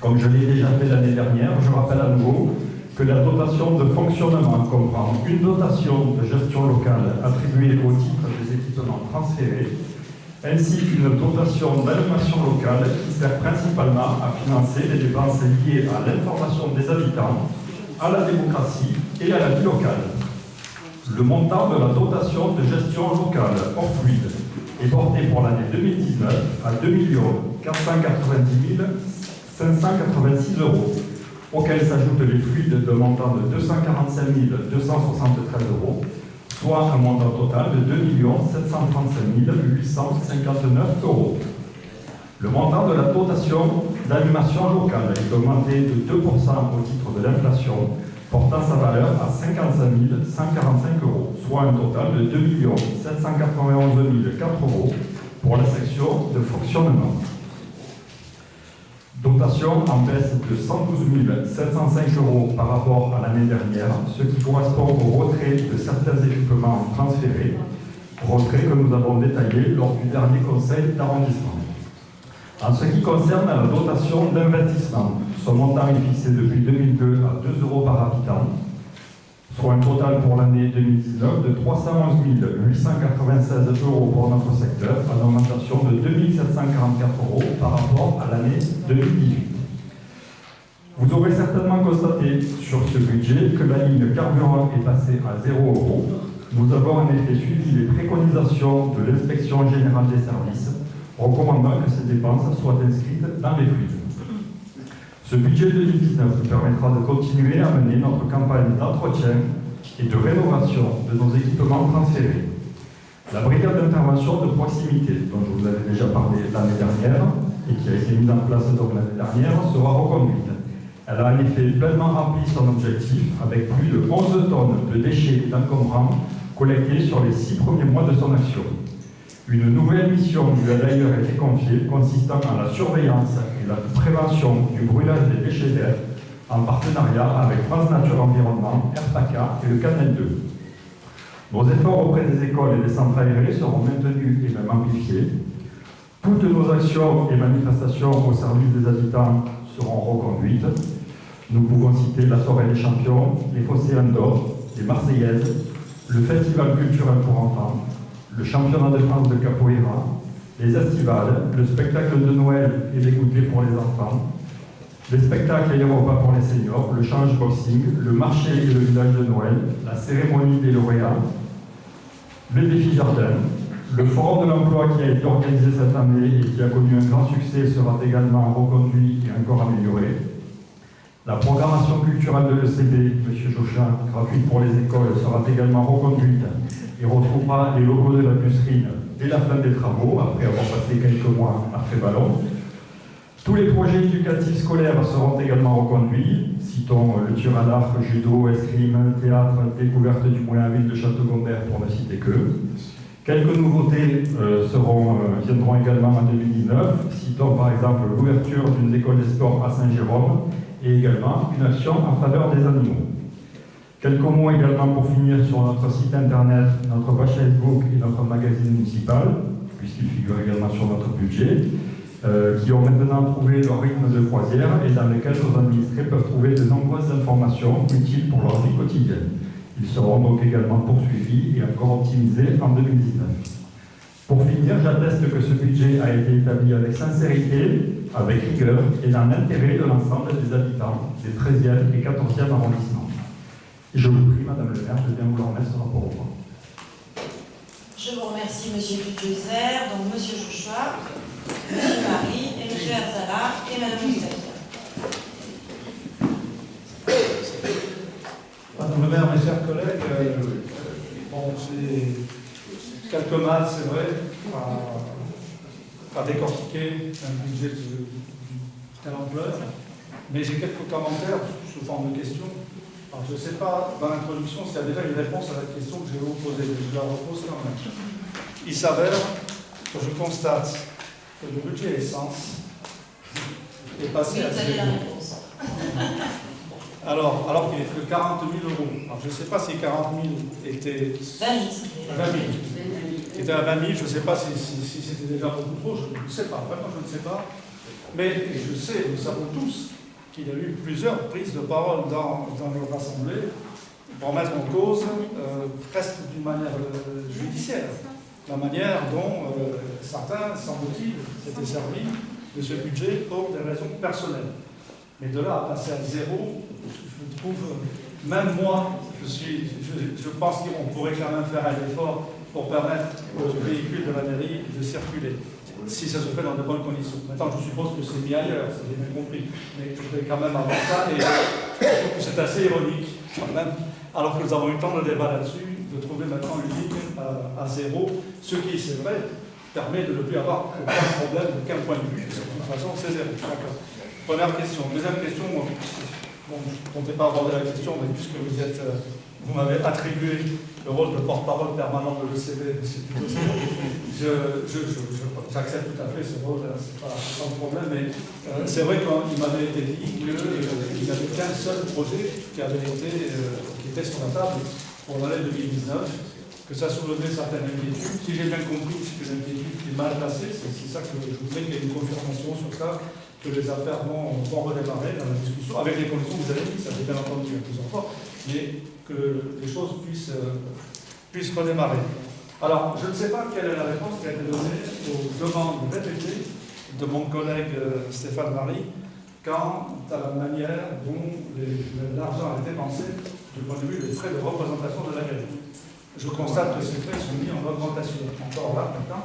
Comme je l'ai déjà fait l'année dernière, je rappelle à nouveau que la dotation de fonctionnement comprend une dotation de gestion locale attribuée au titre des équipements transférés, ainsi qu'une dotation d'animation locale qui sert principalement à financer les dépenses liées à l'information des habitants, à la démocratie et à la vie locale. Le montant de la dotation de gestion locale hors fluide est porté pour l'année 2019 à 2 490 586 €, auxquels s'ajoutent les fluides d'un montant de 245 273 €, soit un montant total de 2 735 859 €. Le montant de la dotation d'animation locale est augmenté de 2% au titre de l'inflation, portant sa valeur à 55 145 €, soit un total de 2 791 004 € pour la section de fonctionnement. Dotation en baisse de 112 705 € par rapport à l'année dernière, ce qui correspond au retrait de certains équipements transférés, retrait que nous avons détaillé lors du dernier conseil d'arrondissement. En ce qui concerne la dotation d'investissement, son montant est fixé depuis 2002 à 2 € par habitant, soit un total pour l'année 2019 de 311 896 € pour notre secteur, en augmentation de 2 744 € par rapport à l'année 2018. Vous aurez certainement constaté sur ce budget que la ligne carburant est passée à 0 €. Nous avons en effet suivi les préconisations de l'Inspection générale des services, recommandant que ces dépenses soient inscrites dans les fluides. Ce budget 2019 nous permettra de continuer à mener notre campagne d'entretien et de rénovation de nos équipements transférés. La brigade d'intervention de proximité, dont je vous avais déjà parlé l'année dernière et qui a été mise en place donc l'année dernière, sera reconduite. Elle a en effet pleinement rempli son objectif avec plus de 11 tonnes de déchets d'encombrants collectés sur les 6 premiers mois de son action. Une nouvelle mission lui a d'ailleurs été confiée, consistant en la surveillance et la prévention du brûlage des déchets verts, en partenariat avec France Nature Environnement, RPACA et le Canal 2. Nos efforts auprès des écoles et des centres aérés seront maintenus et même amplifiés. Toutes nos actions et manifestations au service des habitants seront reconduites. Nous pouvons citer la Soirée des Champions, les Phocéens d'Or, les Marseillaises, le Festival culturel pour enfants, le Championnat de France de Capoeira, les estivales, le spectacle de Noël et les goûters pour les enfants, les spectacles et les repas pour les seniors, le change boxing, le marché et le village de Noël, la cérémonie des lauréats, le défi jardin, le forum de l'emploi qui a été organisé cette année et qui a connu un grand succès sera également reconduit et encore amélioré. La programmation culturelle de l'ECB, M. Jochin, gratuite pour les écoles, sera également reconduite et retrouvera les locaux de la Busserine dès la fin des travaux, après avoir passé quelques mois à Frévalon. Tous les projets éducatifs scolaires seront également reconduits. Citons le tir à l'arc, judo, escrime, théâtre, découverte du moulin à ville de Château-Gombert, pour ne citer que. Quelques nouveautés viendront également en 2019. Citons par exemple l'ouverture d'une école des sports à Saint-Jérôme et également une action en faveur des animaux. Quelques mots également pour finir sur notre site internet, notre page Facebook et notre magazine municipal, puisqu'il figure également sur notre budget, qui ont maintenant trouvé leur rythme de croisière et dans lesquels nos administrés peuvent trouver de nombreuses informations utiles pour leur vie quotidienne. Ils seront donc également poursuivis et encore optimisés en 2019. Pour finir, j'atteste que ce budget a été établi avec sincérité, avec rigueur et dans l'intérêt de l'ensemble des habitants des 13e et 14e arrondissements. Et je vous prie, Madame le maire, de bien vouloir mettre ce rapport au point. Je vous remercie, Monsieur Budgezer, donc Monsieur Joshua, Monsieur Marie, et Monsieur Arzala, et Madame Moustapha. Madame le maire, mes chers collègues, bon, j'ai quelques maths, c'est vrai, à décortiquer un budget de telle ampleur, mais j'ai quelques commentaires sous forme de questions. Alors, je ne sais pas, dans l'introduction, s'il y a déjà une réponse à la question que je vais vous poser, mais je la repose quand même. Il s'avère que je constate que le budget essence est passé à Vous avez la 0. réponse. Alors qu'il est que 40 000 euros. Alors, je ne sais pas si 40 000 était 20 000. Était à 20 000, je ne sais pas si c'était déjà beaucoup trop, je ne sais pas, vraiment je ne sais pas. Mais je sais, nous savons tous, qu'il y a eu plusieurs prises de parole dans notre assemblée pour mettre en cause, presque d'une manière judiciaire, la manière dont certains, semble-t-il, s'étaient servis de ce budget pour des raisons personnelles. Mais de là à passer à 0, je trouve, même moi, je pense qu'on pourrait quand même faire un effort pour permettre aux véhicules de la mairie de circuler, si ça se fait dans de bonnes conditions. Maintenant, je suppose que c'est mis ailleurs, ça j'ai bien compris, mais je voudrais quand même avoir ça, et je trouve que c'est assez ironique, quand même, alors que nous avons eu tant de débat là-dessus, de trouver maintenant une ligne à 0, ce qui, c'est vrai, permet de ne plus avoir aucun problème d'aucun point de vue. De toute façon, c'est 0. Première question. Deuxième question, bon, je ne comptais pas aborder la question, mais puisque vous m'avez attribué le rôle de porte-parole permanent de l'ECB, j'accepte tout à fait ce rôle, c'est pas un problème, mais c'est vrai qu'il m'avait été dit qu'il n'y avait qu'un seul projet qui était sur la table pour l'année 2019, que ça soulevait certaines inquiétudes. Si j'ai bien compris, c'est que l'inquiétude est mal placée, c'est ça que je voudrais qu'il y ait une confirmation sur ça, que les affaires vont redémarrer dans la discussion, avec les conditions que vous avez dit, ça fait bien entendu un plus fort, mais que les choses puissent redémarrer. Alors, je ne sais pas quelle est la réponse qui a été donnée aux demandes répétées de mon collègue Stéphane Marie quant à la manière dont l'argent est dépensé du point de vue des frais de représentation de la mairie. Je constate que ces frais sont mis en augmentation, encore là maintenant,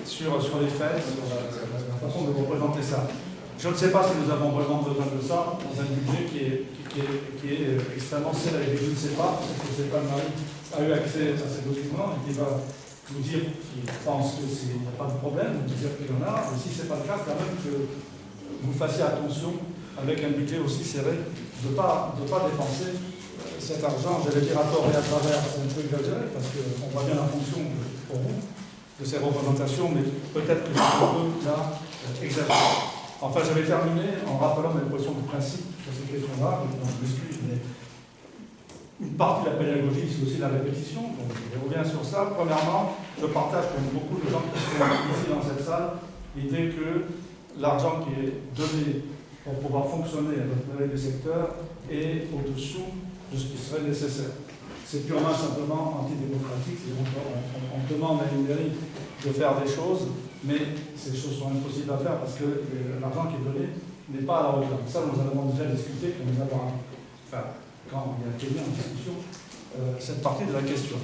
sur les fêtes, sur la façon de représenter ça. Je ne sais pas si nous avons vraiment besoin de ça dans un budget qui est extrêmement serré. Je ne sais pas, parce que Stéphane Marie a eu accès à ces documents et qui va nous dire qu'il pense qu'il n'y a pas de problème, nous dire qu'il y en a, et si ce n'est pas le cas, quand même que vous fassiez attention, avec un budget aussi serré, de ne pas dépenser cet argent, j'allais dire à tort et à travers, c'est un peu exagéré, parce qu'on voit bien la fonction pour vous de ces représentations, mais peut-être que c'est un peu là exagéré. Enfin, j'avais terminé en rappelant mes positions de principe sur ces questions-là, je m'excuse, mais une partie de la pédagogie, c'est aussi la répétition, donc je reviens sur ça. Premièrement, je partage comme beaucoup de gens qui sont ici dans cette salle l'idée que l'argent qui est donné pour pouvoir fonctionner à notre mairie du secteur et au-dessous de ce qui serait nécessaire. C'est purement simplement antidémocratique. On demande à une mairie de faire des choses, mais ces choses sont impossibles à faire parce que l'argent qui est donné n'est pas à la hauteur. Ça, nous en avons déjà discuté quand il y a été mis en discussion cette partie de la question.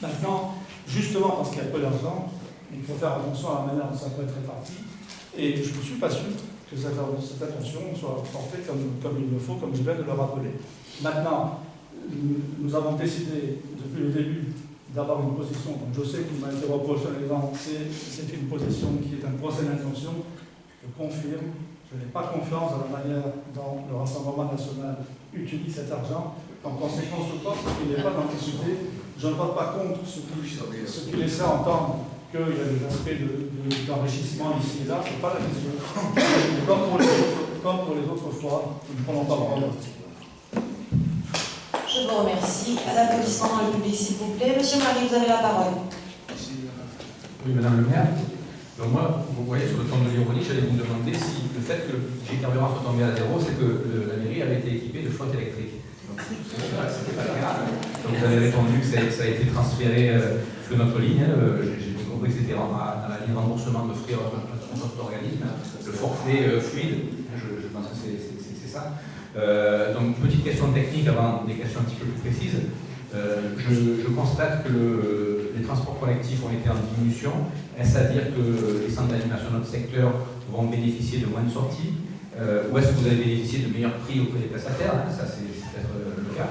Maintenant, justement parce qu'il y a peu d'argent, il faut faire attention à la manière dont ça peut être réparti. Et je ne suis pas sûr que cette attention soit portée comme il le faut, comme je viens de le rappeler. Maintenant, nous avons décidé depuis le début d'avoir une position, donc je sais qu'il m'a été reproché l'exemple, c'est une position qui est un procès d'intention, je confirme, je n'ai pas confiance dans la manière dont le Rassemblement national utilise cet argent. En conséquence, je pense qu'il n'est pas d'anticipé. Je ne vote pas contre ce qui laisserait entendre qu'il y a des aspects d'enrichissement ici et là, ce n'est pas la question. Comme pour les autres fois, nous ne prenons pas parole. Je vous remercie. À l'applaudissement dans le public, s'il vous plaît. Monsieur Marie, vous avez la parole. Oui, Madame le maire. Donc moi, vous voyez, sur le ton de l'ironie, j'allais vous demander si le fait que le budget carburant soit tombé à zéro, c'est que la mairie avait été équipée de flottes électriques. Donc, c'était pas grave. Donc vous avez répondu que ça a été transféré de notre ligne. J'ai compris que c'était dans la ligne remboursement de frais à notre organisme. Le forfait fluide, je pense que c'est ça. Donc, petite question technique avant des questions un petit peu plus précises. Je constate que les transports collectifs ont été en diminution. Est-ce à dire que les centres d'animation de notre secteur vont bénéficier de moins de sorties ou est-ce que vous avez bénéficié de meilleurs prix auprès des prestataires? Ça, c'est peut-être le cas.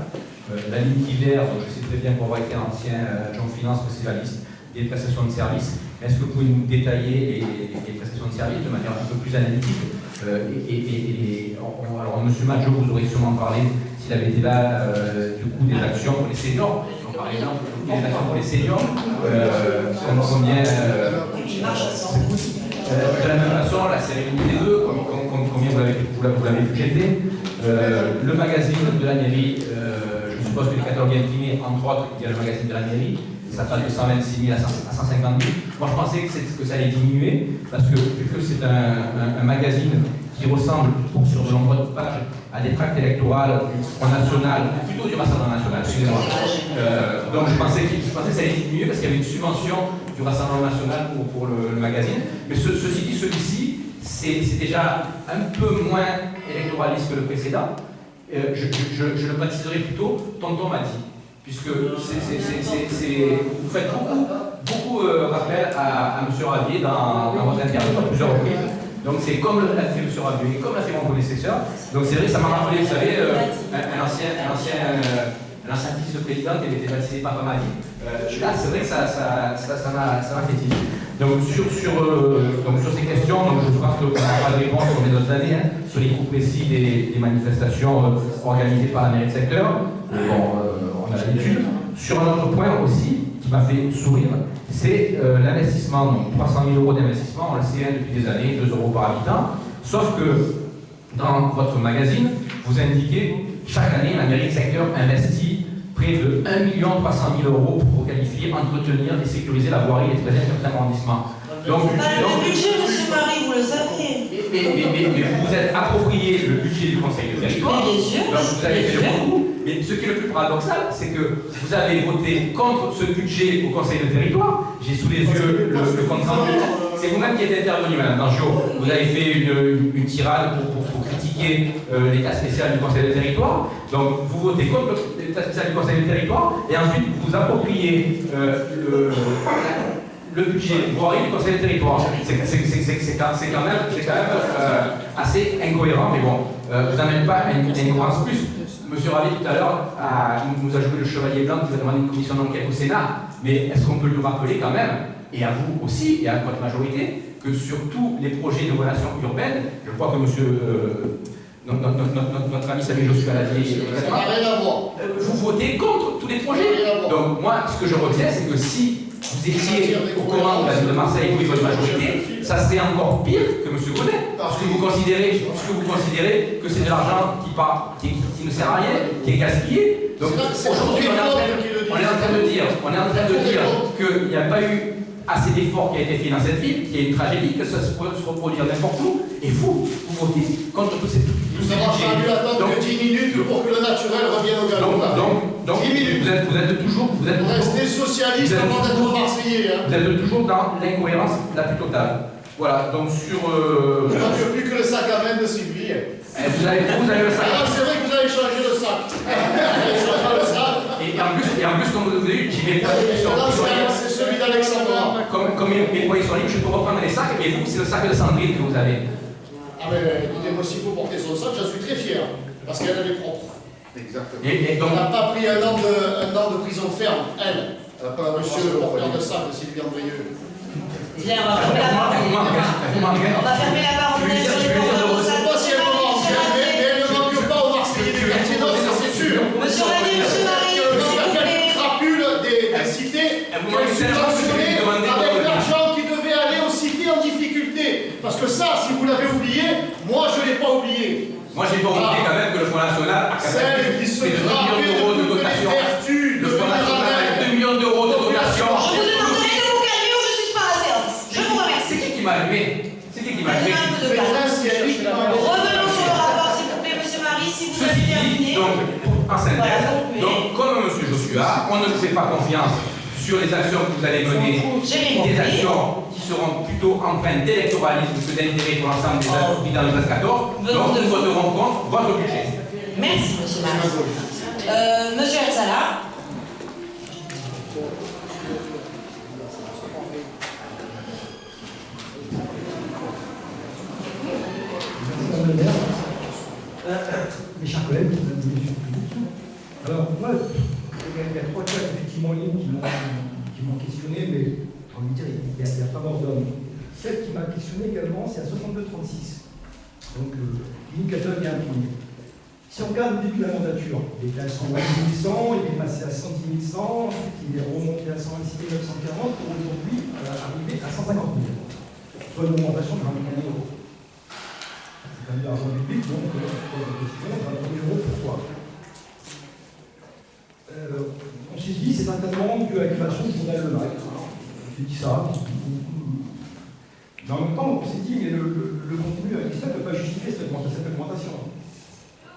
La ligne d'hiver, je sais très bien pour avoir été ancien agent de finance que c'est la liste des prestations de services. Est-ce que vous pouvez nous détailler les prestations de services de manière un peu plus analytique? Alors, M. Maggio, vous aurez sûrement parlé, s'il avait été là, du coup, des actions pour les seniors. Donc, par exemple, des actions pour les seniors, combien. De la même façon, la cérémonie des vœux, combien vous l'avez budgété. Le magazine de la mairie, je suppose que les catalogues imprimés, entre autres, il y a le magazine de la mairie. Ça passe de 126 000 à 150 000. Moi, je pensais que ça allait diminuer, parce que c'est un magazine qui ressemble, sur de nombreuses pages, à des tracts électorales au national, plutôt du Rassemblement national, excusez-moi. Donc, je pensais que ça allait diminuer, parce qu'il y avait une subvention du Rassemblement national pour le magazine. Mais ceci dit, celui-ci, c'est déjà un peu moins électoraliste que le précédent. Je le baptiserai plutôt Tonton m'a dit. Puisque vous faites beaucoup rappel à M. Ravier dans votre interview à plusieurs reprises. Donc c'est comme l'a fait M. Ravier, comme l'a fait mon prédécesseur. Donc c'est vrai, ça m'a rappelé, vous savez, un ancien fils de président qui avait été baptisé Papa Madi. Là, c'est vrai que ça m'a fait tilt. Donc sur ces questions, donc, je pense qu'on n'aura pas de réponse comme les autres années, sur les coûts précis des manifestations organisées par la mairie de secteur. On a l'habitude. Sur un autre point aussi, qui m'a fait sourire, c'est l'investissement. Donc 300 000 € d'investissement, on le sait depuis des années, 2 € par habitant. Sauf que dans votre magazine, vous indiquez chaque année, la mairie de secteur investit près de 1 300 000 € pour qualifier, entretenir et sécuriser la voirie et les 13e arrondissement. Donc, le budget, M. Marie, vous le saviez. Mais vous êtes approprié le budget du conseil de territoire. Bien sûr. Vous avez fait le beaucoup. Mais ce qui est le plus paradoxal, c'est que vous avez voté contre ce budget au conseil de territoire. J'ai sous les yeux le compte rendu. C'est vous-même qui êtes intervenu, Mme Dangiot. Vous avez fait une tirade pour critiquer l'état spécial du conseil de territoire. Donc vous votez contre l'état spécial du conseil de territoire et ensuite vous appropriez le budget voirie du conseil de territoire. C'est quand même assez incohérent, mais bon, vous n'en avez pas une incohérence plus. Monsieur Ravier, tout à l'heure, nous a joué le chevalier blanc qui vous a demandé une commission d'enquête au Sénat, mais est-ce qu'on peut lui rappeler quand même, et à vous aussi, et à votre majorité, que sur tous les projets de relations urbaines, je crois que notre ami Samy Joshua l'a dit, vous votez contre tous les projets. Donc moi, ce que je retiens, c'est que si vous étiez au courant de la ville de Marseille et votre majorité, ça serait encore pire que M. Gonnet. Parce que vous considérez que c'est de l'argent qui ne sert à rien, qui est gaspillé. Donc aujourd'hui, on est en train de dire qu'il n'y a pas eu assez d'efforts qui a été fait dans cette ville, qui est une tragédie, que ça se pourrait se reproduire n'importe où, et vous votez contre tout ces Nous avons fallu attendre que 10 minutes pour que le naturel revienne au galop. Donc 10 minutes. vous êtes toujours... Vous restez socialiste avant d'être marseillais. Hein. Vous êtes toujours dans l'incohérence la plus totale. Voilà, donc sur... Je n'en veux plus que le sac à main de Sylvie. Vous avez le sac. Alors c'est vrai que vous avez changé le sac. Vous avez changé le sac. Et en plus, comme vous avez eu, j'y vais pas. C'est celui d'Alexandre. Comme mes points sont libres, je peux reprendre les sacs, mais vous, c'est le sac de Sandrine que vous avez. Ah mais écoutez, moi s'il faut porter son sac, j'en suis très fier. Parce qu'elle est propre. Exactement. Et donc, elle n'a pas pris un an de prison ferme, elle. Monsieur le porteur de sac de Sylvie Andrieux. Bien, on va fermer la parenthèse. On va fermer la parenthèse sur les porteurs de sac. Je ne sais pas si elle me manque, mais elle ne manque pas aux Marseillais du quartier nord, ça c'est sûr. Monsieur Marie, s'il vous plaît. Crapule des cités, qu'elle subventionnait avec l'argent qui devait aller aux cités en difficulté. Parce que ça, si vous l'avez oublié, moi je ne l'ai pas oublié. moi, j'ai pas oublié quand même que le Front National a celle qui se 2 millions d'euros de dotation. Le Front National a 2 millions d'euros de dotation. Je vous demanderai de vous calmer ou je suspends la séance. Je vous remercie. C'est qui m'a allumé? C'est qui m'a allumé? Un peu de calme. Revenons sur le rapport, s'il vous plaît, monsieur Marie, si vous avez terminé. Donc, en synthèse, Voilà, donc, comme M. Joshua, on ne vous fait pas confiance sur les actions que vous allez mener, des actions qui seront plutôt empreintes d'électoralisme que d'intérêt pour l'ensemble des habitants de 13-14. Donc, nous voterons contre votre budget. Merci, monsieur Marie. Monsieur Elsala. Madame le maire, mes chers collègues, mesdames et messieurs le public. Alors, moi, il y a 3 cas effectivement libres qui m'ont questionné, mais j'ai envie de dire, il n'y a pas mort d'homme. Celle qui m'a questionné également, c'est à 62,36. Donc, l'indicateur est imprimé. Si on regarde le début de la mandature, il était à 120 100, il est passé à 110 100, ensuite il est remonté à 126 940, pour aujourd'hui arriver à 150 000. Soit une augmentation de 20 000 euros. C'est quand même de l'argent public, donc question, 20 000 euros, pourquoi on s'est dit, c'est certainement dû à la création du journal Le Mac. On s'est dit ça. Mais en même temps, on s'est dit, mais le contenu initial ne peut pas justifier cette augmentation.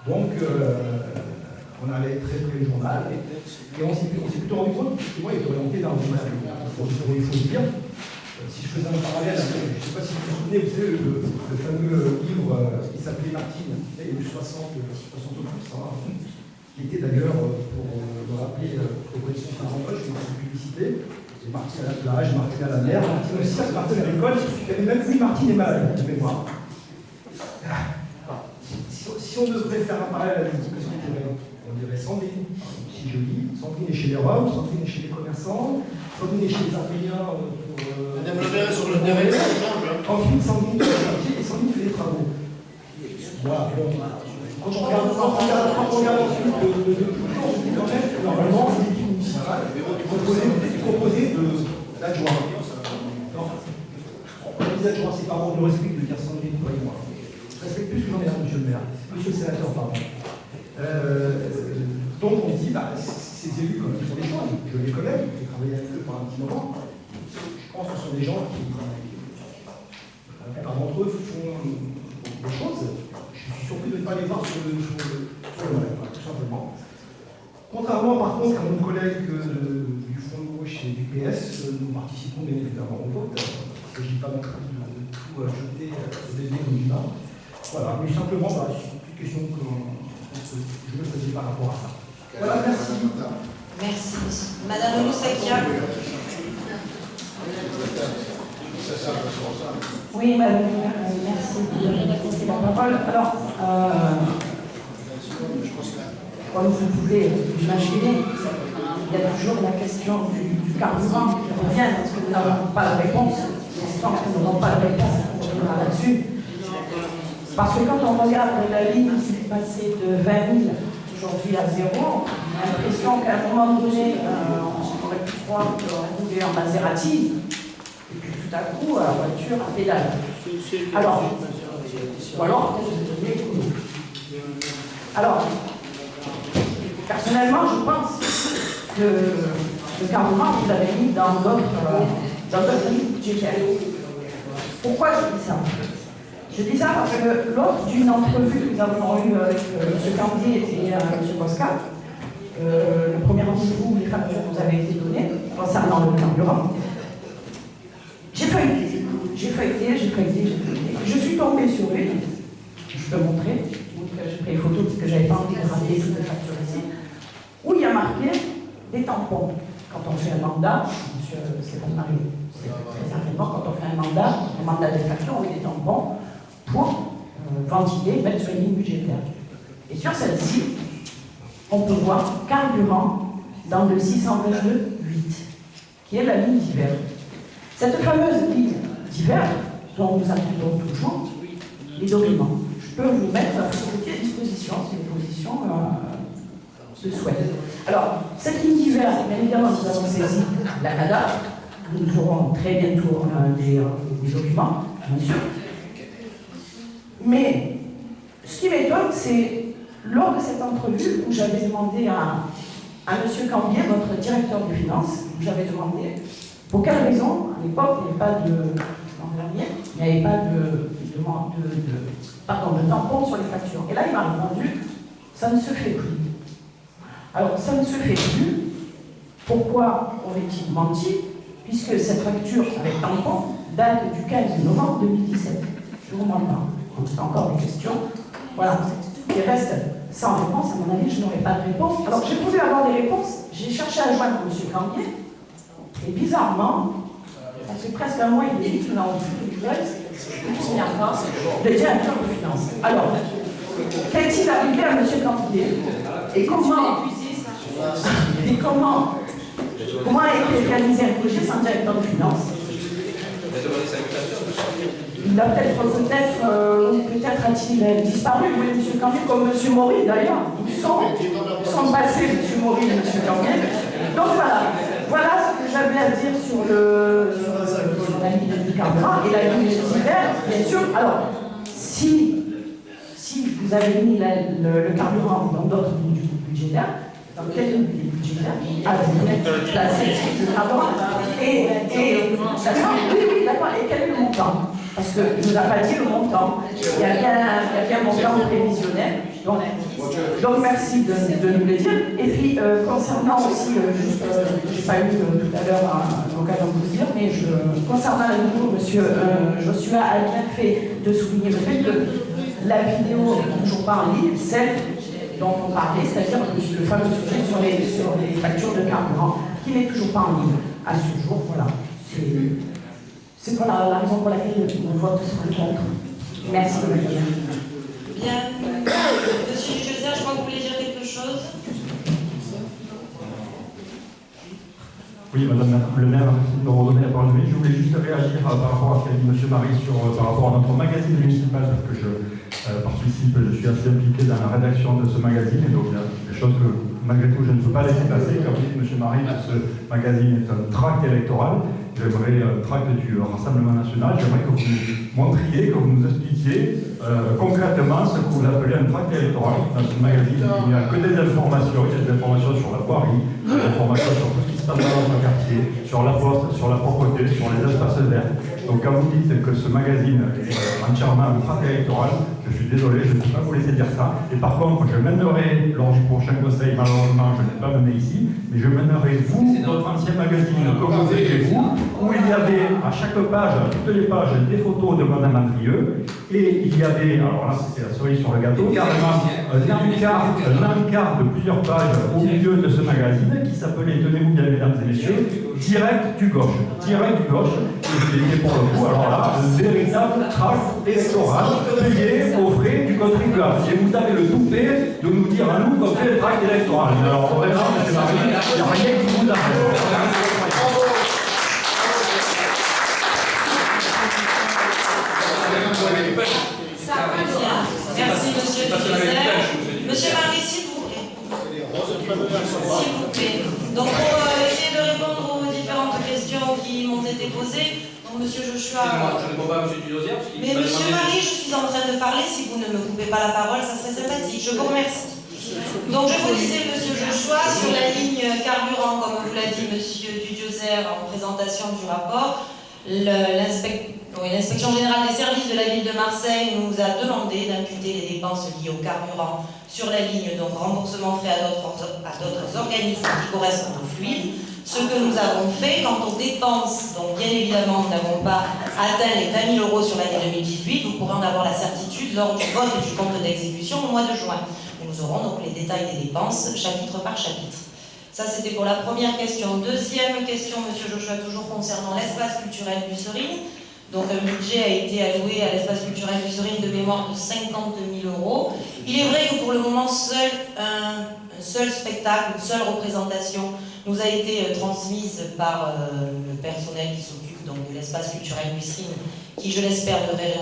Donc, on allait très près du journal, et on s'est plutôt rendu compte qu'il était orienté vers le journal. Il faut le dire. Si je faisais un parallèle, je ne sais pas si vous vous souvenez, vous savez, le fameux livre qui s'appelait Martine, il y a eu 60 ou plus, qui était d'ailleurs, pour me rappeler, au collection Saint-Roch, une publicité. C'est Martine à la plage, Martine à la mer, Martine aussi, Martine à l'école, il y avait même oui, Martine est malade, de mémoire. Si on devrait faire un parallèle à l'éducation, on dirait Sandrine, si je lis, Sandrine est chez les Roms, Sandrine est chez les commerçants, Sandrine est chez les Arméniens pour... Madame le maire sur le terrain, ça change. Ensuite, Sandrine est chargée et Sandrine fait des travaux. Voilà, bon. Quand on regarde ensuite de toujours, on dit quand même que normalement, l'équipe municipale est composée de l'adjoint. Non, on dit adjoint, c'est pas bon, le respect de dire Sandrine, toi et moi. Je respecte plus que j'en ai là, monsieur le maire, monsieur le sénateur, pardon. Donc on dit, ces élus, comme ils font des choses, je les connais, j'ai travaillé avec eux pendant un petit moment. Je pense que ce sont des gens qui, la plupart d'entre eux, font des choses. Je suis surpris de ne pas les voir sur le web, tout simplement. Contrairement par contre à mon collègue du Front de gauche et du PS, nous participons bien évidemment au vote. Il ne s'agit pas non plus de tout jeter au bébé ou du bain. Voilà, mais simplement, c'est une question que je me faisais par rapport à ça. Voilà, merci. Merci. Madame Moussakia. Oui, madame, merci de laisser la parole. Alors, comme vous pouvez imaginer, il y a toujours la question du carburant qui revient, parce que nous n'avons pas de réponse. L'instant que nous n'avons pas de réponse, on reviendra là-dessus. Parce que quand on regarde la ligne qui est passée de 20 000 aujourd'hui à 0, on a l'impression qu'à un moment donné, on aurait pu croire qu'on roulait en Maserati. Et puis tout à coup, la voiture a pédale. Alors, ou alors, alors, personnellement, je pense que le carburant, vous l'avez mis dans votre dans notre ligne budgétaire. Pourquoi je dis ça? Je dis ça parce que lors d'une entrevue que nous avons eue avec M. Cambier et M. Bosca, le premier rendez-vous où les factures nous avaient été données concernant le carburant, j'ai feuilleté. Je suis tombée sur une, je peux montrer, j'ai pris les photos parce que j'avais pas envie de ramener toutes les factures ici, où il y a marqué des tampons. Quand on fait un mandat, M. Stéphane Marie, c'est très certainement quand on fait un mandat des factures, on met des tampons pour ventiler, mettre sur une ligne budgétaire. Et sur celle-ci, on peut voir carburant dans le 622.8, qui est la ligne d'hiver. Cette fameuse ligne d'hiver, dont nous attendons toujours les documents. Je peux vous mettre à votre disposition, si l'opposition le souhaite. Alors, cette ligne d'hiver, bien évidemment, nous avons saisi la CADA. Nous aurons très bientôt des documents, bien sûr. Mais ce qui m'étonne, c'est lors de cette entrevue où j'avais demandé à M. Cambier, votre directeur des finances, j'avais demandé pour quelle raison, à l'époque, il n'y avait pas il n'y avait pas de tampon sur les factures. Et là, il m'a répondu, ça ne se fait plus. Alors, ça ne se fait plus. Pourquoi aurait-il menti? Puisque cette facture avec tampon date du 15 novembre 2017. Je ne vous demande pas. C'est encore des questions. Voilà. Il reste sans réponse. À mon avis, je n'aurai pas de réponse. Alors, j'ai voulu avoir des réponses. J'ai cherché à joindre M. Cambier. Et bizarrement, ça fait presque un mois et demi que nous avons vu le directeur de finances. Alors, qu'est-il arrivé à M. Cambier? Et comment a été réalisé un projet sans directeur de finances? Il a peut-être a-t-il disparu, oui, M. Cambier, comme M. Maury d'ailleurs. Ils sont passés, M. Maury et M. Cambier. Donc voilà ce que j'avais à dire sur la ligne du carburant et la ligne d'hiver, bien sûr. Alors, si vous avez mis le carburant dans d'autres lignes budgétaires, dans quelle ligne budgétaire avez-vous placé le carburant? Oui, d'accord. Et quel est le montant? Parce qu'il ne nous a pas dit le montant. Il y a bien un montant prévisionnel. Donc merci de nous le dire. Et puis, concernant aussi, je n'ai pas eu tout à l'heure l'occasion de vous le dire, mais concernant à nouveau, M. Joshua a bien fait de souligner le fait que la vidéo est toujours pas en ligne, celle dont on parlait, c'est-à-dire le fameux sujet sur les factures de carburant, qui n'est toujours pas en ligne à ce jour. Voilà. C'est la raison pour laquelle on vote sur le contre. Merci de me dire. Bien. Monsieur Duchesne, je crois que vous voulez dire quelque chose. Oui, Madame le maire, merci de me redonner la parole. Je voulais juste réagir par rapport à ce qu'a dit M. Marie par rapport à notre magazine municipal, parce que je participe, je suis assez impliqué dans la rédaction de ce magazine, et donc il y a des choses que malgré tout je ne peux pas laisser passer. Comme dit M. Marie, ce magazine est un tract électoral. J'aimerais un tract du Rassemblement national. J'aimerais que vous nous montriez, que vous nous expliquiez concrètement ce que vous appelez un tract électoral. Dans ce magazine, il n'y a que des informations. Il y a des informations sur la voirie, des informations sur tout ce qui se passe dans notre quartier, sur la poste, sur la propreté, sur les espaces verts. Donc quand vous dites que ce magazine est entièrement un tract électoral, je suis désolé, je ne peux pas vous laisser dire ça. Et par contre, je mènerai, lors du prochain conseil, malheureusement, je n'ai pas mené ici, mais je mènerai vous, votre ancien magazine, comme vous et vous, où il y avait à chaque page, toutes les pages, des photos de Madame Andrieux, et il y avait, alors là c'était la cerise sur le gâteau, carrément un encart de plusieurs pages au milieu de ce magazine qui s'appelait, tenez-vous bien mesdames et messieurs, Direct du gauche. Direct du gauche, et c'était pour le coup, alors là, un véritable tract électoral payé aux frais du contribuable. Et vous avez le toupet de nous dire à nous qu'on fait le tract électoral. Alors vraiment, M. Marie, il n'y a rien qui vous arrête. Merci, monsieur Duchesne. Monsieur Marie, s'il vous plaît. S'il vous plaît. Donc, pour essayer de répondre aux différentes questions qui m'ont été posées, donc, monsieur Joshua. Je ne réponds pas à monsieur Dudozière. Mais monsieur Marie, je suis en train de parler. Si vous ne me coupez pas la parole, ça serait sympathique. Je vous remercie. Donc je vous disais, Monsieur Joshua, sur la ligne carburant, comme vous l'a dit Monsieur Dudiozer en présentation du rapport, l'inspection générale des services de la ville de Marseille nous a demandé d'imputer les dépenses liées au carburant sur la ligne, donc remboursement frais à d'autres organismes qui correspondent au fluide. Ce que nous avons fait, quant aux dépenses, donc bien évidemment nous n'avons pas atteint les 20 000 € sur l'année 2018, vous pourrez en avoir la certitude lors du vote du compte d'exécution au mois de juin. Et nous aurons donc les détails des dépenses, chapitre par chapitre. Ça, c'était pour la première question. Deuxième question, Monsieur Joshua, toujours concernant l'espace culturel Busserine. Donc un budget a été alloué à l'espace culturel Busserine de mémoire de 50 000 €. Il est vrai que pour le moment, un seul spectacle, une seule représentation nous a été transmise par le personnel qui s'occupe donc de l'espace culturel Busserine, qui, je l'espère, devrait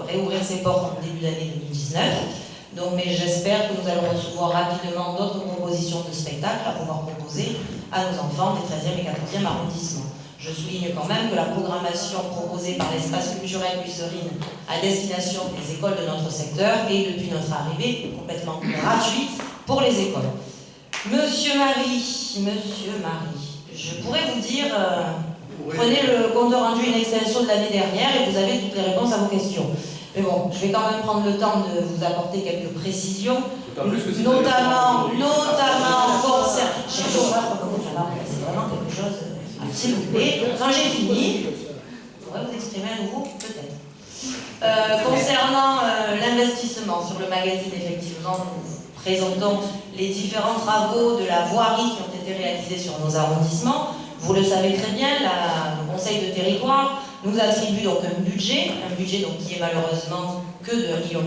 réouvrir ses portes en début d'année 2019. Donc, mais j'espère que nous allons recevoir rapidement d'autres propositions de spectacles à pouvoir proposer à nos enfants des 13e et 14e arrondissements. Je souligne quand même que la programmation proposée par l'espace culturel Busserine à destination des écoles de notre secteur est, depuis notre arrivée, complètement gratuite pour les écoles. Monsieur Marie, je pourrais vous dire, prenez le compte rendu une extension de l'année dernière et vous avez toutes les réponses à vos questions. Mais bon, je vais quand même prendre le temps de vous apporter quelques précisions, notamment concernant... C'est vraiment quelque chose... S'il vous plaît, quand j'ai fini, je pourrais vous exprimer à nouveau, peut-être. Concernant l'investissement sur le magazine, effectivement, nous présentons les différents travaux de la voirie qui ont été réalisés sur nos arrondissements. Vous le savez très bien, le Conseil de territoire nous attribue donc un budget donc, qui est malheureusement que de 1,3 million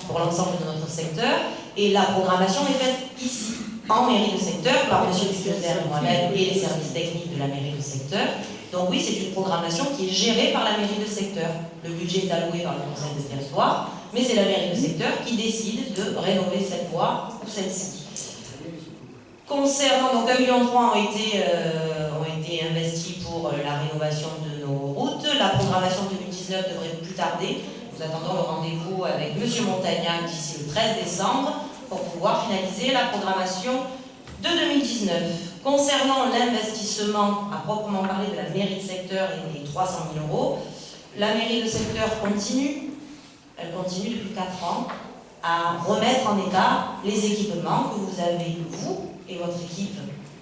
pour l'ensemble de notre secteur. Et la programmation est faite ici, en mairie de secteur, par M. Dudiozer et moi-même et les services techniques de la mairie de secteur. Donc oui, c'est une programmation qui est gérée par la mairie de secteur. Le budget est alloué par le Conseil de territoire, mais c'est la mairie de secteur qui décide de rénover cette voie ou celle-ci. Concernant, donc 1,3 million ont été investis pour la rénovation de nos routes. La programmation 2019 devrait plus tarder. Nous attendons le rendez-vous avec M. Montagnac d'ici le 13 décembre pour pouvoir finaliser la programmation de 2019. Concernant l'investissement à proprement parler de la mairie de secteur et des 300 000 €, la mairie de secteur continue, elle continue depuis 4 ans, à remettre en état les équipements que vous avez, vous et votre équipe,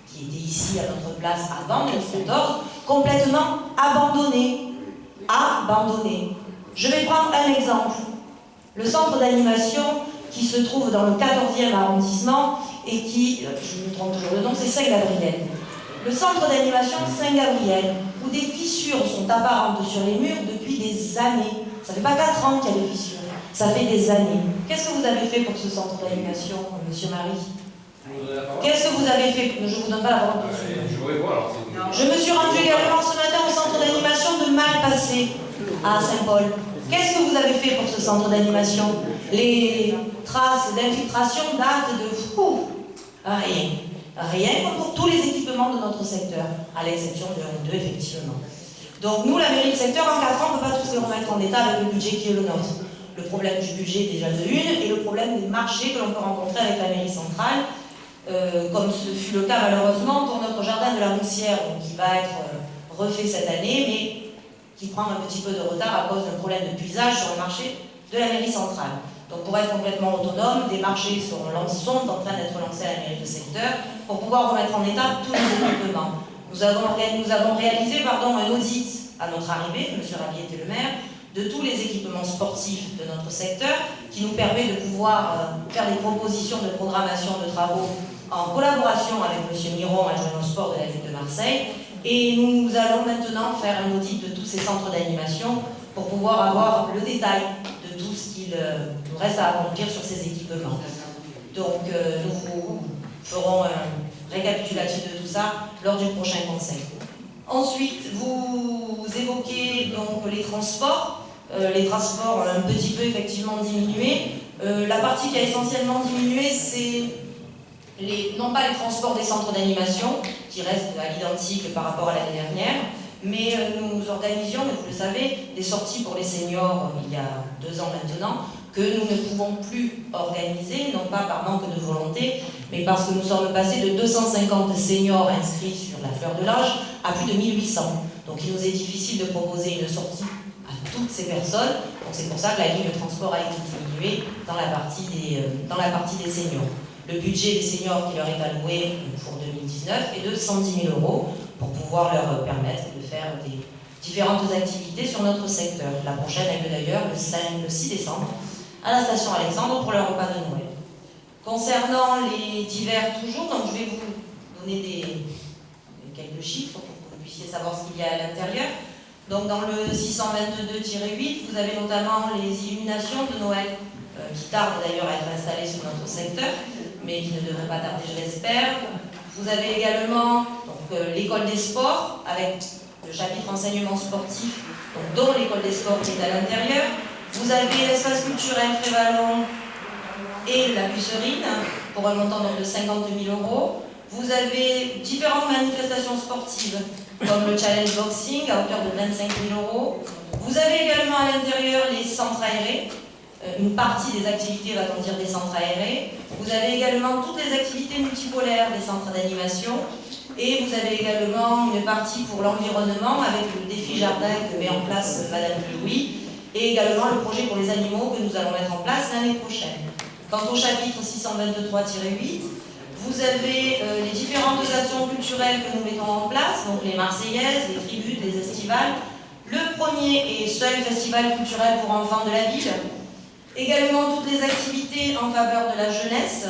qui était ici à notre place avant 2014, complètement abandonnés. Je vais prendre un exemple. Le centre d'animation qui se trouve dans le 14e arrondissement et qui, je me trompe toujours le nom, c'est Saint-Gabriel. Le centre d'animation Saint-Gabriel, où des fissures sont apparentes sur les murs depuis des années. Ça ne fait pas 4 ans qu'il y a des fissures, ça fait des années. Qu'est-ce que vous avez fait pour ce centre d'animation, Monsieur Marie? Qu'est-ce que vous avez fait? Je ne vous donne pas la parole. Je me suis rendue également ce matin au centre d'animation de Malpassé, à Saint-Paul. Qu'est-ce que vous avez fait pour ce centre d'animation? Les traces d'infiltration datent de fou. Rien. Rien comme pour tous les équipements de notre secteur, à l'exception de 1 ou 2, effectivement. Donc nous, la mairie de secteur, en 4 ans, on ne peut pas tous les remettre en état avec le budget qui est le nôtre. Le problème du budget, déjà de une, et le problème des marchés que l'on peut rencontrer avec la mairie centrale, comme ce fut le cas malheureusement pour notre jardin de la Roussière, qui va être refait cette année, mais qui prend un petit peu de retard à cause d'un problème de puisage sur le marché de la mairie centrale. Donc pour être complètement autonome, des marchés sont en train d'être lancés à la mairie de secteur pour pouvoir remettre en état tous les équipements. Nous avons réalisé un audit à notre arrivée, M. Rabier était le maire, de tous les équipements sportifs de notre secteur, qui nous permet de pouvoir faire des propositions de programmation de travaux en collaboration avec M. Miron, adjoint au sport de la ville de Marseille. Et nous allons maintenant faire un audit de tous ces centres d'animation pour pouvoir avoir le détail de tout ce qu'il nous reste à accomplir sur ces équipements. Donc nous ferons un récapitulatif de tout ça lors du prochain conseil. Ensuite, vous évoquez donc les transports. Les transports ont un petit peu effectivement diminué. La partie qui a essentiellement diminué, c'est non pas les transports des centres d'animation, qui restent à l'identique par rapport à l'année dernière, mais nous organisions, mais vous le savez, des sorties pour les seniors il y a 2 ans maintenant, que nous ne pouvons plus organiser, non pas par manque de volonté, mais parce que nous sommes passés de 250 seniors inscrits sur la fleur de l'âge à plus de 1800. Donc il nous est difficile de proposer une sortie à toutes ces personnes. Donc c'est pour ça que la ligne de transport a été diminuée dans la partie des seniors. Le budget des seniors qui leur est alloué pour 2019 est de 110 000 € pour pouvoir leur permettre de faire des différentes activités sur notre secteur. La prochaine a lieu d'ailleurs le 6 décembre à la station Alexandre pour le repas de Noël. Concernant les divers toujours, donc je vais vous donner quelques chiffres pour que vous puissiez savoir ce qu'il y a à l'intérieur. Donc dans le 622-8, vous avez notamment les illuminations de Noël, qui tardent d'ailleurs à être installées sur notre secteur, mais qui ne devraient pas tarder, je l'espère. Vous avez également l'école des sports, avec le chapitre enseignement sportif, donc, dont l'école des sports qui est à l'intérieur. Vous avez l'espace culturel Prévalon et la Pucerine, pour un montant de 50 000 €. Vous avez différentes manifestations sportives, comme le challenge boxing à hauteur de 25 000 €. Vous avez également à l'intérieur les centres aérés, une partie des activités, va-t-on dire, des centres aérés. Vous avez également toutes les activités multipolaires des centres d'animation. Et vous avez également une partie pour l'environnement avec le défi jardin que met en place Madame Louis, et également le projet pour les animaux que nous allons mettre en place l'année prochaine. Quant au chapitre 623-8, vous avez les différentes actions culturelles que nous mettons en place, donc les Marseillaises, les tributes, les estivales, le premier et seul festival culturel pour enfants de la ville, également toutes les activités en faveur de la jeunesse,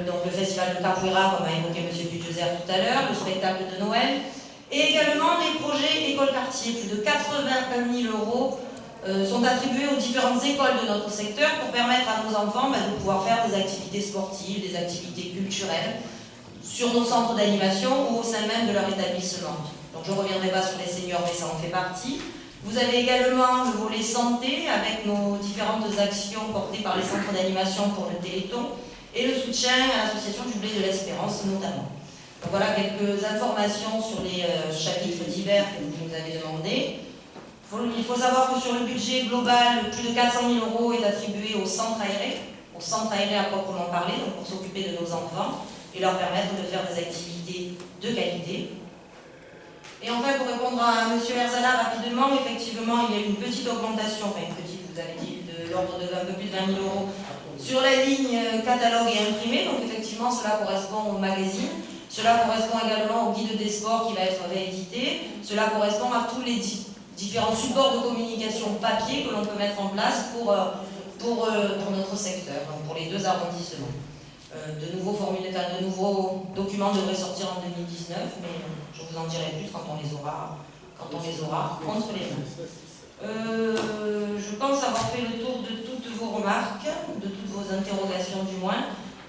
donc le festival de Capoeira, comme a évoqué M. Dudezer tout à l'heure, le spectacle de Noël, et également les projets école-quartier. Plus de 81 000 € sont attribués aux différentes écoles de notre secteur pour permettre à nos enfants de pouvoir faire des activités sportives, des activités culturelles sur nos centres d'animation ou au sein même de leur établissement. Donc je ne reviendrai pas sur les seniors, mais ça en fait partie. Vous avez également le volet santé avec nos différentes actions portées par les centres d'animation pour le Téléthon et le soutien à l'association du blé de l'Espérance notamment. Donc voilà quelques informations sur les chapitres divers que vous nous avez demandé. Il faut savoir que sur le budget global, plus de 400 000 € est attribué aux centres aérés à proprement parler, donc pour s'occuper de nos enfants et leur permettre de faire des activités de qualité. Et enfin, pour répondre à M. Herzala rapidement, effectivement, il y a une petite augmentation, enfin une petite, vous avez dit, de l'ordre de un peu plus de 20 000 € sur la ligne catalogue et imprimé, donc effectivement, cela correspond au magazine. Cela correspond également au guide des sports qui va être réédité. Cela correspond à tous les différents supports de communication papier que l'on peut mettre en place pour notre secteur, donc pour les 2 arrondissements. De nouveaux documents devraient sortir en 2019, mais je vous en dirai plus quand on les aura entre les mains. Je pense avoir fait le tour de toutes vos remarques, de toutes vos interrogations du moins.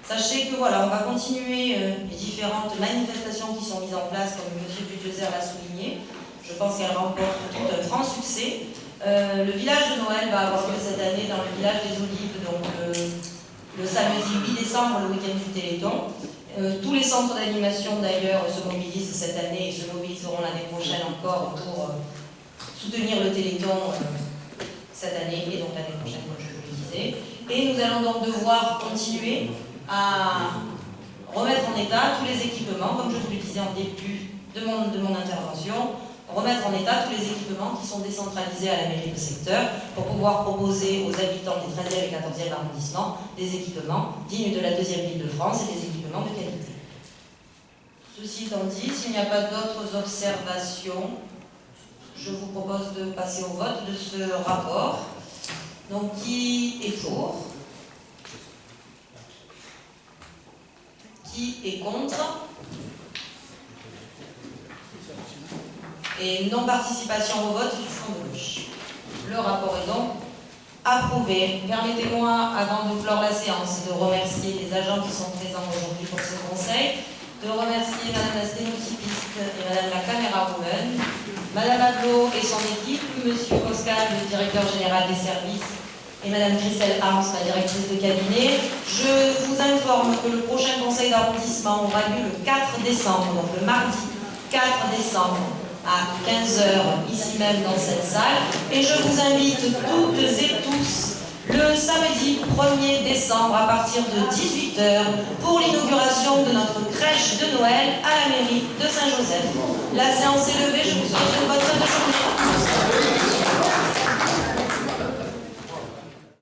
Sachez que voilà, on va continuer les différentes manifestations qui sont mises en place, comme M. Dudezer l'a souligné. Je pense qu'elles remportent tout un franc succès. Le village de Noël va avoir lieu cette année dans le village des Olives, donc le samedi 8 décembre, le week-end du Téléthon. Tous les centres d'animation d'ailleurs se mobilisent cette année et se mobiliseront l'année prochaine encore pour soutenir le Téléthon cette année et donc l'année prochaine, comme je vous le disais. Et nous allons donc devoir continuer à remettre en état tous les équipements, comme je vous le disais en début de mon intervention, remettre en état tous les équipements qui sont décentralisés à la mairie de secteur pour pouvoir proposer aux habitants des 13e et 14e arrondissements des équipements dignes de la 2e ville de France et des équipements de qualité. Ceci étant dit, s'il n'y a pas d'autres observations, je vous propose de passer au vote de ce rapport. Donc, qui est pour? Qui est contre? Et non-participation au vote du front de gauche. Le rapport est donc approuvé. Permettez-moi, avant de clore la séance, de remercier les agents qui sont présents aujourd'hui pour ce conseil, de remercier Madame la sténotipiste et Madame la caméra-woman, Madame Adlo et son équipe, Monsieur Oscar, le directeur général des services, et Madame Christelle Arms, la directrice de cabinet. Je vous informe que le prochain conseil d'arrondissement aura lieu le 4 décembre, donc le mardi 4 décembre, à 15h, ici même dans cette salle. Et je vous invite toutes et tous le samedi 1er décembre à partir de 18h pour l'inauguration de notre crèche de Noël à la mairie de Saint-Joseph. La séance est levée, je vous souhaite une bonne fin de journée.